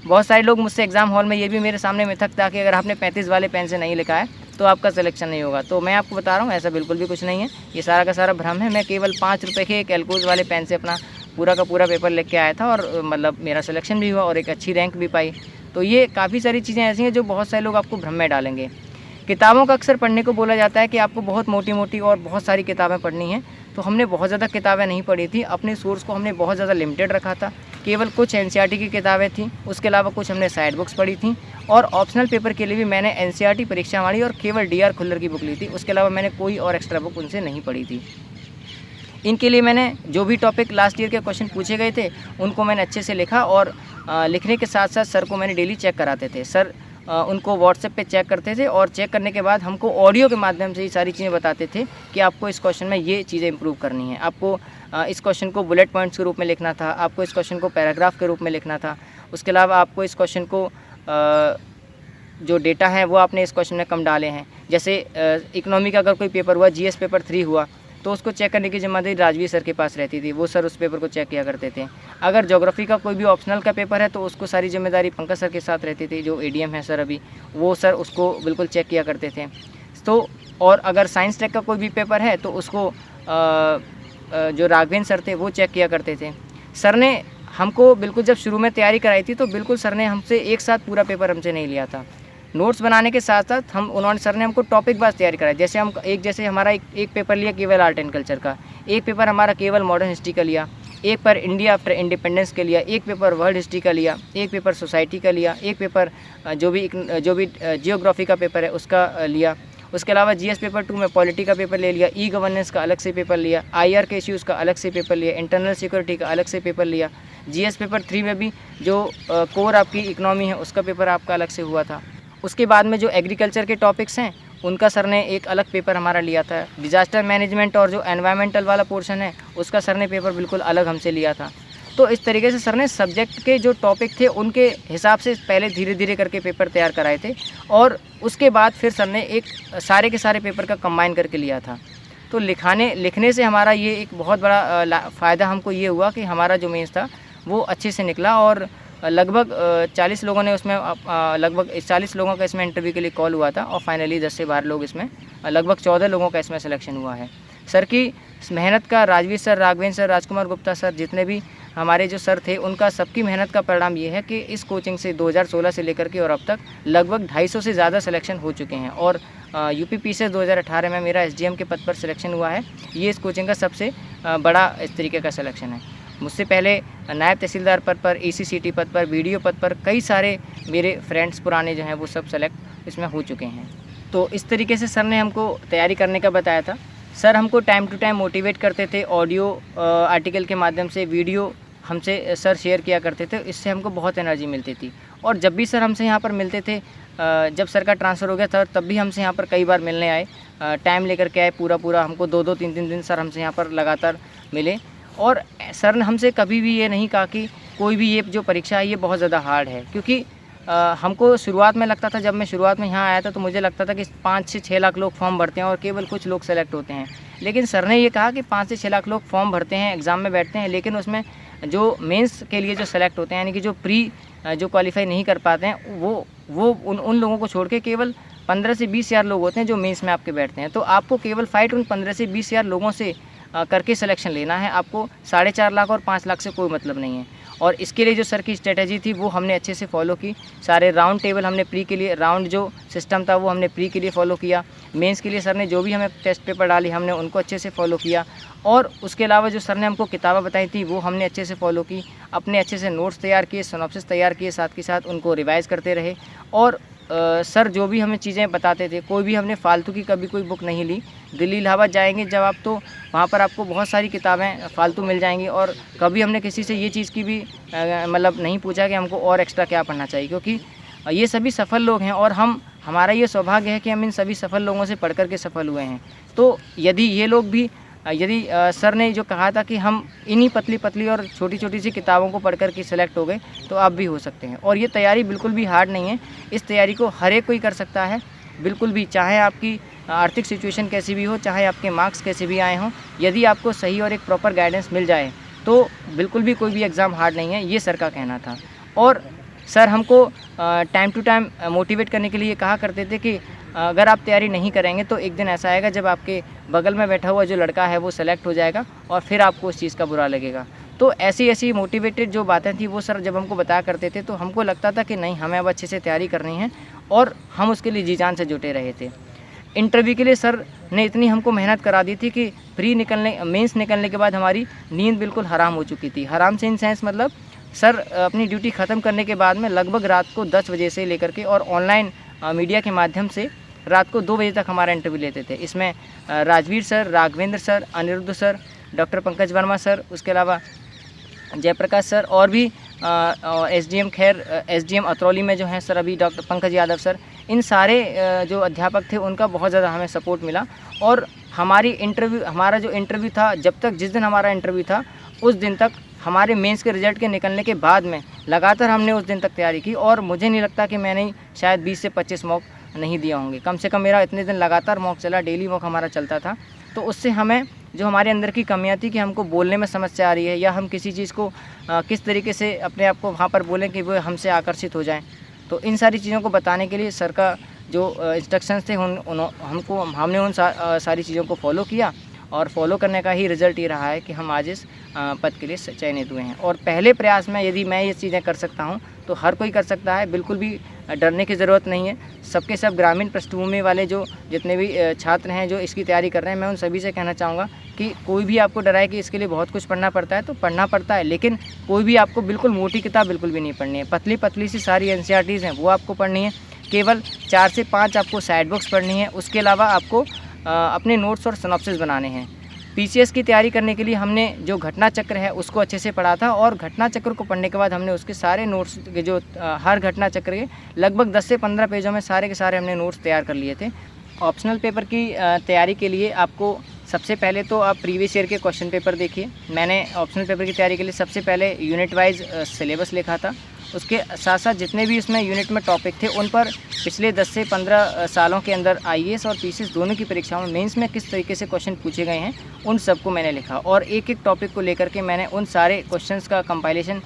बहुत सारे लोग मुझसे एग्ज़ाम हॉल में ये भी मेरे सामने मिथक था कि अगर आपने 35 वाले पेन से नहीं लिखा है तो आपका सिलेक्शन नहीं होगा। तो मैं आपको बता रहा हूँ ऐसा बिल्कुल भी कुछ नहीं है, ये सारा का सारा भ्रम है। मैं केवल 5 रुपये के एक एल्कोज वाले पेन से अपना पूरा का पूरा पेपर लिख के आया था और मतलब मेरा सिलेक्शन भी हुआ और एक अच्छी रैंक भी पाई। तो ये काफ़ी सारी चीज़ें ऐसी हैं जो बहुत सारे लोग आपको भ्रम में डालेंगे। किताबों का अक्सर पढ़ने को बोला जाता है कि आपको बहुत मोटी मोटी और बहुत सारी किताबें पढ़नी हैं, तो हमने बहुत ज़्यादा किताबें नहीं पढ़ी थी। अपने सोर्स को हमने बहुत ज़्यादा लिमिटेड रखा था। केवल कुछ एनसीईआरटी की किताबें थीं, उसके अलावा कुछ हमने साइड बुक्स पढ़ी थीं और ऑप्शनल पेपर के लिए भी मैंने एनसीईआरटी परीक्षा वाली और केवल डीआर खुल्लर की बुक ली थी। उसके अलावा मैंने कोई और एक्स्ट्रा बुक उनसे नहीं पढ़ी थी। इनके लिए मैंने जो भी टॉपिक लास्ट ईयर के क्वेश्चन पूछे गए थे उनको मैंने अच्छे से लिखा और लिखने के साथ साथ सर को मैंने डेली चेक कराते थे। सर उनको व्हाट्सएप पे चेक करते थे और चेक करने के बाद हमको ऑडियो के माध्यम से ये सारी चीज़ें बताते थे कि आपको इस क्वेश्चन में ये चीज़ें इंप्रूव करनी है, आपको इस क्वेश्चन को बुलेट पॉइंट्स के रूप में लिखना था, आपको इस क्वेश्चन को पैराग्राफ के रूप में लिखना था। उसके अलावा आपको इस क्वेश्चन को जो डेटा है वो आपने इस क्वेश्चन में कम डाले हैं। जैसे इकोनॉमी का अगर कोई पेपर हुआ, जीएस पेपर 3 हुआ, तो उसको चेक करने की जिम्मेदारी राजवीर सर के पास रहती थी। वो सर उस पेपर को चेक किया करते थे। अगर ज्योग्राफी का कोई भी ऑप्शनल का पेपर है तो उसको सारी जिम्मेदारी पंकज सर के साथ रहती थी, जो एडीएम है सर अभी, वो सर उसको बिल्कुल चेक किया करते थे। तो और अगर साइंस टेक का कोई भी पेपर है तो उसको जो राघवेंद्र सर थे वो चेक किया करते थे। सर ने हमको बिल्कुल जब शुरू में तैयारी कराई थी तो बिल्कुल सर ने हमसे एक साथ पूरा पेपर हमसे नहीं लिया था। नोट्स बनाने के साथ साथ सर ने हमको टॉपिक वाइज तैयारी कराई। जैसे हमारा एक पेपर लिया केवल आर्ट एंड कल्चर का, एक पेपर हमारा केवल मॉडर्न हिस्ट्री का लिया, एक पेपर इंडिया आफ्टर इंडिपेंडेंस के लिया, एक पेपर वर्ल्ड हिस्ट्री का लिया, एक पेपर सोसाइटी का लिया, एक पेपर जो भी जियोग्राफी का पेपर है उसका लिया। उसके अलावा जीएस पेपर 2 में पॉलिटी का पेपर ले लिया, ई गवर्नेंस का अलग से पेपर लिया, आईआर के इश्यूज़ का अलग से पेपर लिया, इंटरनल सिक्योरिटी का अलग से पेपर लिया। जीएस पेपर 3 में भी जो कोर आपकी इकोनॉमी है उसका पेपर आपका अलग से हुआ था। उसके बाद में जो एग्रीकल्चर के टॉपिक्स हैं उनका सर ने एक अलग पेपर हमारा लिया था। डिज़ास्टर मैनेजमेंट और जो एनवायरमेंटल वाला पोर्शन है उसका सर ने पेपर बिल्कुल अलग हमसे लिया था। तो इस तरीके से सर ने सब्जेक्ट के जो टॉपिक थे उनके हिसाब से पहले धीरे धीरे करके पेपर तैयार कराए थे और उसके बाद फिर सर ने एक सारे के सारे पेपर का कंबाइन करके लिया था। तो लिखने से हमारा ये एक बहुत बड़ा फ़ायदा हमको ये हुआ कि हमारा जो मेंस था वो अच्छे से निकला और लगभग 40 लोगों ने उसमें लगभग 40 लोगों का इसमें इंटरव्यू के लिए कॉल हुआ था और फाइनली 10 से 12 लोग इसमें लगभग 14 लोगों का इसमें सिलेक्शन हुआ है। सर की मेहनत का Rajveer sir, Raghavendra sir, Rajkumar Gupta sir, जितने भी हमारे जो सर थे उनका सबकी मेहनत का परिणाम ये है कि इस कोचिंग से 2016 से लेकर के और अब तक लगभग 250 से ज़्यादा सिलेक्शन हो चुके हैं और यूपी पीसीएस 2018 में मेरा एसडीएम के पद पर सिलेक्शन हुआ है। ये इस कोचिंग का सबसे बड़ा इस तरीके का सिलेक्शन है। मुझसे पहले नायब तहसीलदार पद पर, एसीसीटी पद पर, बीडीओ पद पर कई सारे मेरे फ्रेंड्स पुराने जो हैं वो सब सेलेक्ट इसमें हो चुके हैं। तो इस तरीके से सर ने हमको तैयारी करने का बताया था। सर हमको टाइम टू टाइम मोटिवेट करते थे, ऑडियो आर्टिकल के माध्यम से, वीडियो हमसे सर शेयर किया करते थे, इससे हमको बहुत एनर्जी मिलती थी। और जब भी सर हमसे यहाँ पर मिलते थे जब सर का ट्रांसफ़र हो गया था तब भी हमसे यहाँ पर कई बार मिलने आए, टाइम लेकर के आए, पूरा हमको 2-2 3-3 दिन सर हमसे यहाँ पर लगातार मिले। और सर ने हमसे कभी भी ये नहीं कहा कि कोई भी ये जो परीक्षा है ये बहुत ज़्यादा हार्ड है, क्योंकि हमको शुरुआत में लगता था, जब मैं शुरुआत में यहाँ आया था तो मुझे लगता था कि 5 से 6 लाख लोग फॉर्म भरते हैं और केवल कुछ लोग सेलेक्ट होते हैं। लेकिन सर ने ये कहा कि 5 से 6 लाख लोग फॉर्म भरते हैं, एग्ज़ाम में बैठते हैं, लेकिन उसमें जो मेंस के लिए जो सेलेक्ट होते हैं, यानी कि जो जो क्वालिफाई नहीं कर पाते हैं, वो उन लोगों को छोड़ के केवल 15 से 20 हज़ार लोग होते हैं जो मेंस में आपके बैठते हैं। तो आपको केवल फाइट उन 15 से 20 हज़ार लोगों से करके सिलेक्शन लेना है। आपको 4.5 लाख और 5 लाख से कोई मतलब नहीं है। और इसके लिए जो सर की स्ट्रेटजी थी वो हमने अच्छे से फॉलो की। सारे राउंड टेबल हमने प्री के लिए, राउंड जो सिस्टम था वो हमने प्री के लिए फॉलो किया। मेंस के लिए सर ने जो भी हमें टेस्ट पेपर डाली हमने उनको अच्छे से फॉलो किया। और उसके अलावा जो सर ने हमको किताबें बताई थी वो हमने अच्छे से फॉलो की। अपने अच्छे से नोट्स तैयार किए, सिनॉप्सिस तैयार किए, साथ के साथ उनको रिवाइज़ करते रहे। और सर जो भी हमें चीज़ें बताते थे, कोई भी हमने फालतू की कभी कोई बुक नहीं ली। दिल्ली इलाहाबाद जाएंगे जब आप, तो वहाँ पर आपको बहुत सारी किताबें फालतू मिल जाएंगी। और कभी हमने किसी से ये चीज़ की भी मतलब नहीं पूछा कि हमको और एक्स्ट्रा क्या पढ़ना चाहिए, क्योंकि ये सभी सफल लोग हैं और हमारा ये सौभाग्य है कि हम इन सभी सफल लोगों से पढ़ कर के सफल हुए हैं। तो यदि ये लोग भी सर ने जो कहा था कि हम इन्हीं पतली और छोटी सी किताबों को पढ़कर के सिलेक्ट हो गए, तो आप भी हो सकते हैं। और ये तैयारी बिल्कुल भी हार्ड नहीं है। इस तैयारी को हर एक कोई कर सकता है, बिल्कुल भी, चाहे आपकी आर्थिक सिचुएशन कैसी भी हो, चाहे आपके मार्क्स कैसे भी आए हों। यदि आपको सही और एक प्रॉपर गाइडेंस मिल जाए तो बिल्कुल भी कोई भी एग्ज़ाम हार्ड नहीं है, ये सर का कहना था। और सर हमको टाइम टू टाइम मोटिवेट करने के लिए कहा करते थे कि अगर आप तैयारी नहीं करेंगे तो एक दिन ऐसा आएगा जब आपके बगल में बैठा हुआ जो लड़का है वो सेलेक्ट हो जाएगा और फिर आपको उस चीज़ का बुरा लगेगा। तो ऐसी मोटिवेटेड जो बातें थी वो सर जब हमको बताया करते थे तो हमको लगता था कि नहीं, हमें अब अच्छे से तैयारी करनी है, और हम उसके लिए जी जान से जुटे रहे थे। इंटरव्यू के लिए सर ने इतनी हमको मेहनत करा दी थी कि मेंस निकलने के बाद हमारी नींद बिल्कुल हराम हो चुकी थी। हराम से इन सेंस मतलब सर अपनी ड्यूटी ख़त्म करने के बाद में लगभग रात को 10 बजे से लेकर के और ऑनलाइन मीडिया के माध्यम से रात को 2 बजे तक हमारा इंटरव्यू लेते थे। इसमें Rajveer sir, Raghavendra sir, Aniruddh sir, doctor Pankaj Verma sir, उसके अलावा जयप्रकाश सर, और भी एसडीएम खैर, एसडीएम अतरौली में जो हैं सर अभी डॉक्टर पंकज यादव सर, इन सारे जो अध्यापक थे उनका बहुत ज़्यादा हमें सपोर्ट मिला। और हमारा जो इंटरव्यू था, जिस दिन हमारा इंटरव्यू था उस दिन तक, हमारे मेंस के रिज़ल्ट के निकलने के बाद में लगातार हमने उस दिन तक तैयारी की। और मुझे नहीं लगता कि मैंने शायद 20 से 25 मॉक नहीं दिया होंगे, कम से कम मेरा इतने दिन लगातार मॉक चला, डेली मॉक हमारा चलता था। तो उससे हमें जो हमारे अंदर की कमियां थी कि हमको बोलने में समस्या आ रही है, या हम किसी चीज़ को किस तरीके से अपने आप को वहाँ पर बोलें कि वो हमसे आकर्षित हो जाएं, तो इन सारी चीज़ों को बताने के लिए सर का जो इंस्ट्रक्शंस थे हमने उन सारी चीज़ों को फॉलो किया। और फॉलो करने का ही रिज़ल्ट ये रहा है कि हम आज इस पद के लिए चयनित हुए हैं। और पहले प्रयास में यदि मैं ये चीज़ें कर सकता हूँ तो हर कोई कर सकता है, बिल्कुल भी डरने की ज़रूरत नहीं है। सबके सब ग्रामीण पृष्ठभूमि वाले जो जितने भी छात्र हैं जो इसकी तैयारी कर रहे हैं, मैं उन सभी से कहना चाहूँगा कि कोई भी आपको डराए कि इसके लिए बहुत कुछ पढ़ना पड़ता है, तो पढ़ना पड़ता है, लेकिन कोई भी आपको बिल्कुल मोटी किताब बिल्कुल भी नहीं पढ़नी है। पतली सी सारी NCERTs हैं वो आपको पढ़नी है। केवल 4 से 5 आपको साइड बुक्स पढ़नी है। उसके अलावा आपको अपने नोट्स और सिनॉप्सिस बनाने हैं। PCS की तैयारी करने के लिए हमने जो घटना चक्र है उसको अच्छे से पढ़ा था, और घटना चक्र को पढ़ने के बाद हमने उसके सारे नोट्स के जो हर घटना चक्र के लगभग 10 से 15 पेजों में सारे के सारे हमने नोट्स तैयार कर लिए थे। ऑप्शनल पेपर की तैयारी के लिए आपको सबसे पहले तो आप प्रीवियस ईयर के क्वेश्चन पेपर देखिए। मैंने ऑप्शनल पेपर की तैयारी के लिए सबसे पहले यूनिट वाइज सिलेबस लिखा था। उसके साथ साथ जितने भी इसमें यूनिट में टॉपिक थे उन पर पिछले 10 से 15 सालों के अंदर IAS और PCS दोनों की परीक्षाओं में मेंस में किस तरीके से क्वेश्चन पूछे गए हैं उन सबको मैंने लिखा, और एक एक टॉपिक को लेकर के मैंने उन सारे क्वेश्चंस का कंपाइलेशन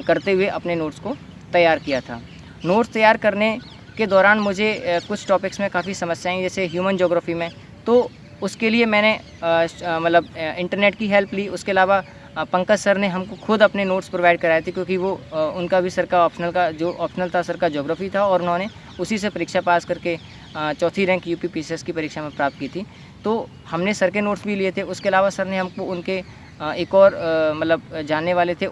करते हुए अपने नोट्स को तैयार किया था। नोट्स तैयार करने के दौरान मुझे कुछ टॉपिक्स में काफ़ी समस्याएँ, जैसे ह्यूमन ज्योग्राफी में, तो उसके लिए मैंने मतलब इंटरनेट की हेल्प ली। उसके अलावा पंकज सर ने हमको खुद अपने नोट्स प्रोवाइड कराए थे, क्योंकि वो उनका भी सर का ऑप्शनल था सर का ज्योग्राफी था, और उन्होंने उसी से परीक्षा पास करके 4थी रैंक UP PCS की परीक्षा में प्राप्त की थी। तो हमने सर के नोट्स भी लिए थे। उसके अलावा सर ने हमको उनके एक और मतलब जानने वाले थे,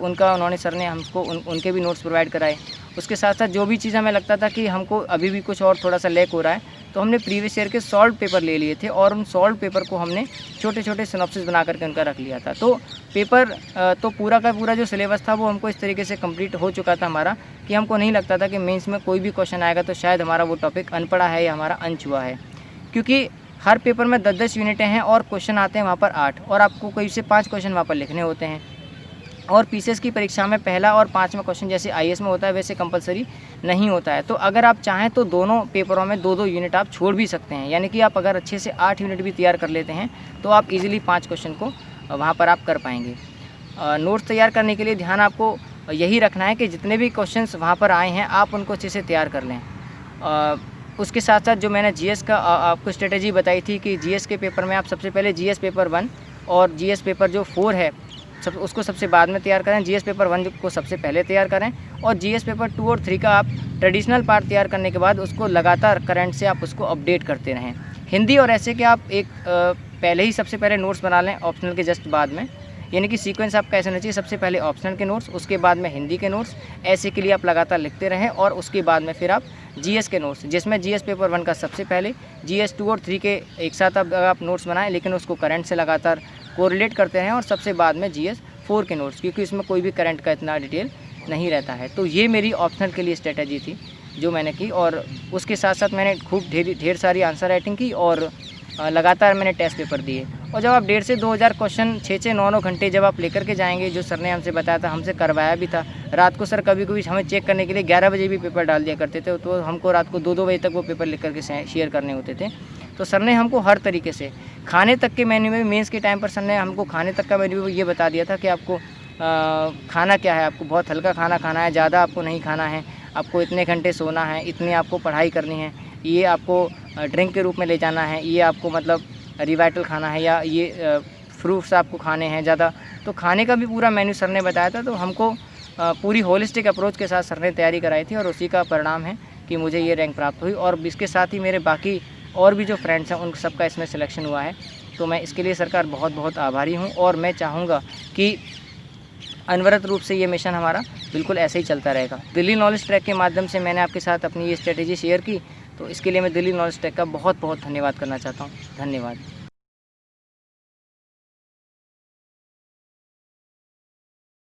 सर ने हमको उनके भी नोट्स प्रोवाइड कराए। उसके साथ साथ जो भी चीज़ हमें लगता था कि हमको अभी भी कुछ और थोड़ा सा लैक हो रहा है, तो हमने प्रीवियस ईयर के सॉल्व पेपर ले लिए थे, और उन सॉल्व पेपर को हमने छोटे छोटे सिनॉप्सिस बना करके उनका रख लिया था। तो पेपर तो पूरा का पूरा जो सिलेबस था वो हमको इस तरीके से कंप्लीट हो चुका था हमारा, कि हमको नहीं लगता था कि मेंस में कोई भी क्वेश्चन आएगा तो शायद हमारा वो टॉपिक अनपढ़ा है या हमारा अनछुआ है, क्योंकि हर पेपर में 10-10 यूनिटें हैं और क्वेश्चन आते हैं वहाँ पर 8 और आपको कोई से 5 क्वेश्चन वहाँ पर लिखने होते हैं। और पीसीएस की परीक्षा में पहला और 5वां क्वेश्चन जैसे आईएएस में होता है वैसे कंपलसरी नहीं होता है। तो अगर आप चाहें तो दोनों पेपरों में 2-2 यूनिट आप छोड़ भी सकते हैं, यानी कि आप अगर अच्छे से 8 यूनिट भी तैयार कर लेते हैं तो आप इजीली 5 क्वेश्चन को वहाँ पर आप कर पाएंगे। नोट्स तैयार करने के लिए ध्यान आपको यही रखना है कि जितने भी क्वेश्चंस वहाँ पर आए हैं आप उनको अच्छे से तैयार कर लें। उसके साथ साथ जो मैंने जीएस का आपको स्ट्रेटेजी बताई थी कि जीएस के पेपर में आप सबसे पहले जीएस पेपर 1 और जीएस पेपर जो 4 है उसको सबसे बाद में तैयार करें। जीएस पेपर 1 को सबसे पहले तैयार करें और जीएस पेपर 2 और 3 का आप ट्रेडिशनल पार्ट तैयार करने के बाद उसको लगातार करंट से आप उसको अपडेट करते रहें। हिंदी और ऐसे के आप एक पहले ही सबसे पहले नोट्स बना लें ऑप्शनल के जस्ट बाद में, यानी कि सीक्वेंस आपका ऐसा होना चाहिए, सबसे पहले ऑप्शनल के नोट्स, उसके बाद में हिंदी के नोट्स, ऐसे के लिए आप लगातार लिखते रहें और उसके बाद में फिर आप जीएस के नोट्स, जिसमें जीएस पेपर 1 का सबसे पहले, जीएस 2 और 3 के एक साथ आप नोट्स बनाएं लेकिन उसको करंट से लगातार कोरिलेट करते रहें और सबसे बाद में जीएस 4 के नोट्स, क्योंकि इसमें कोई भी करंट का इतना डिटेल नहीं रहता है। तो ये मेरी ऑप्शनल के लिए स्ट्रेटजी थी जो मैंने की और उसके साथ साथ मैंने खूब ढेर सारी आंसर राइटिंग की और लगातार मैंने टेस्ट पेपर दिए। और जब आप 1,500 से 2,000 क्वेश्चन 6-6, 9-9 घंटे जब आप लेकर के जाएंगे, जो सर ने हमसे बताया था, हमसे करवाया भी था, रात को सर कभी कभी हमें चेक करने के लिए 11 बजे भी पेपर डाल दिया करते थे, तो हमको रात को 2-2 बजे तक वो पेपर लिख करके शेयर करने होते थे। तो सर ने हमको हर तरीके से खाने तक के मेन्यू में, मेंस के टाइम पर सर ने हमको खाने तक का मेन्यू ये बता दिया था कि आपको खाना क्या है, आपको बहुत हल्का खाना खाना है, ज़्यादा आपको नहीं खाना है, आपको इतने घंटे सोना है, इतनी आपको पढ़ाई करनी है, ये आपको ड्रिंक के रूप में ले जाना है, ये आपको मतलब रिवाइटल खाना है, या ये फ्रूट्स आपको खाने हैं ज़्यादा। तो खाने का भी पूरा मेन्यू सर ने बताया था। तो हमको पूरी होलिस्टिक अप्रोच के साथ सर ने तैयारी कराई थी और उसी का परिणाम है कि मुझे ये रैंक प्राप्त हुई और इसके साथ ही मेरे बाकी और भी जो फ्रेंड्स हैं उन सबका इसमें सिलेक्शन हुआ है। तो मैं इसके लिए सरकार बहुत बहुत आभारी हूँ और मैं चाहूँगा कि अनवरत रूप से ये मिशन हमारा बिल्कुल ऐसे ही चलता रहेगा। दिल्ली नॉलेज ट्रैक के माध्यम से मैंने आपके साथ अपनी ये स्ट्रेटेजी शेयर की, तो इसके लिए मैं दिल्ली नॉलेज ट्रैक का बहुत बहुत धन्यवाद करना चाहता हूँ। धन्यवाद।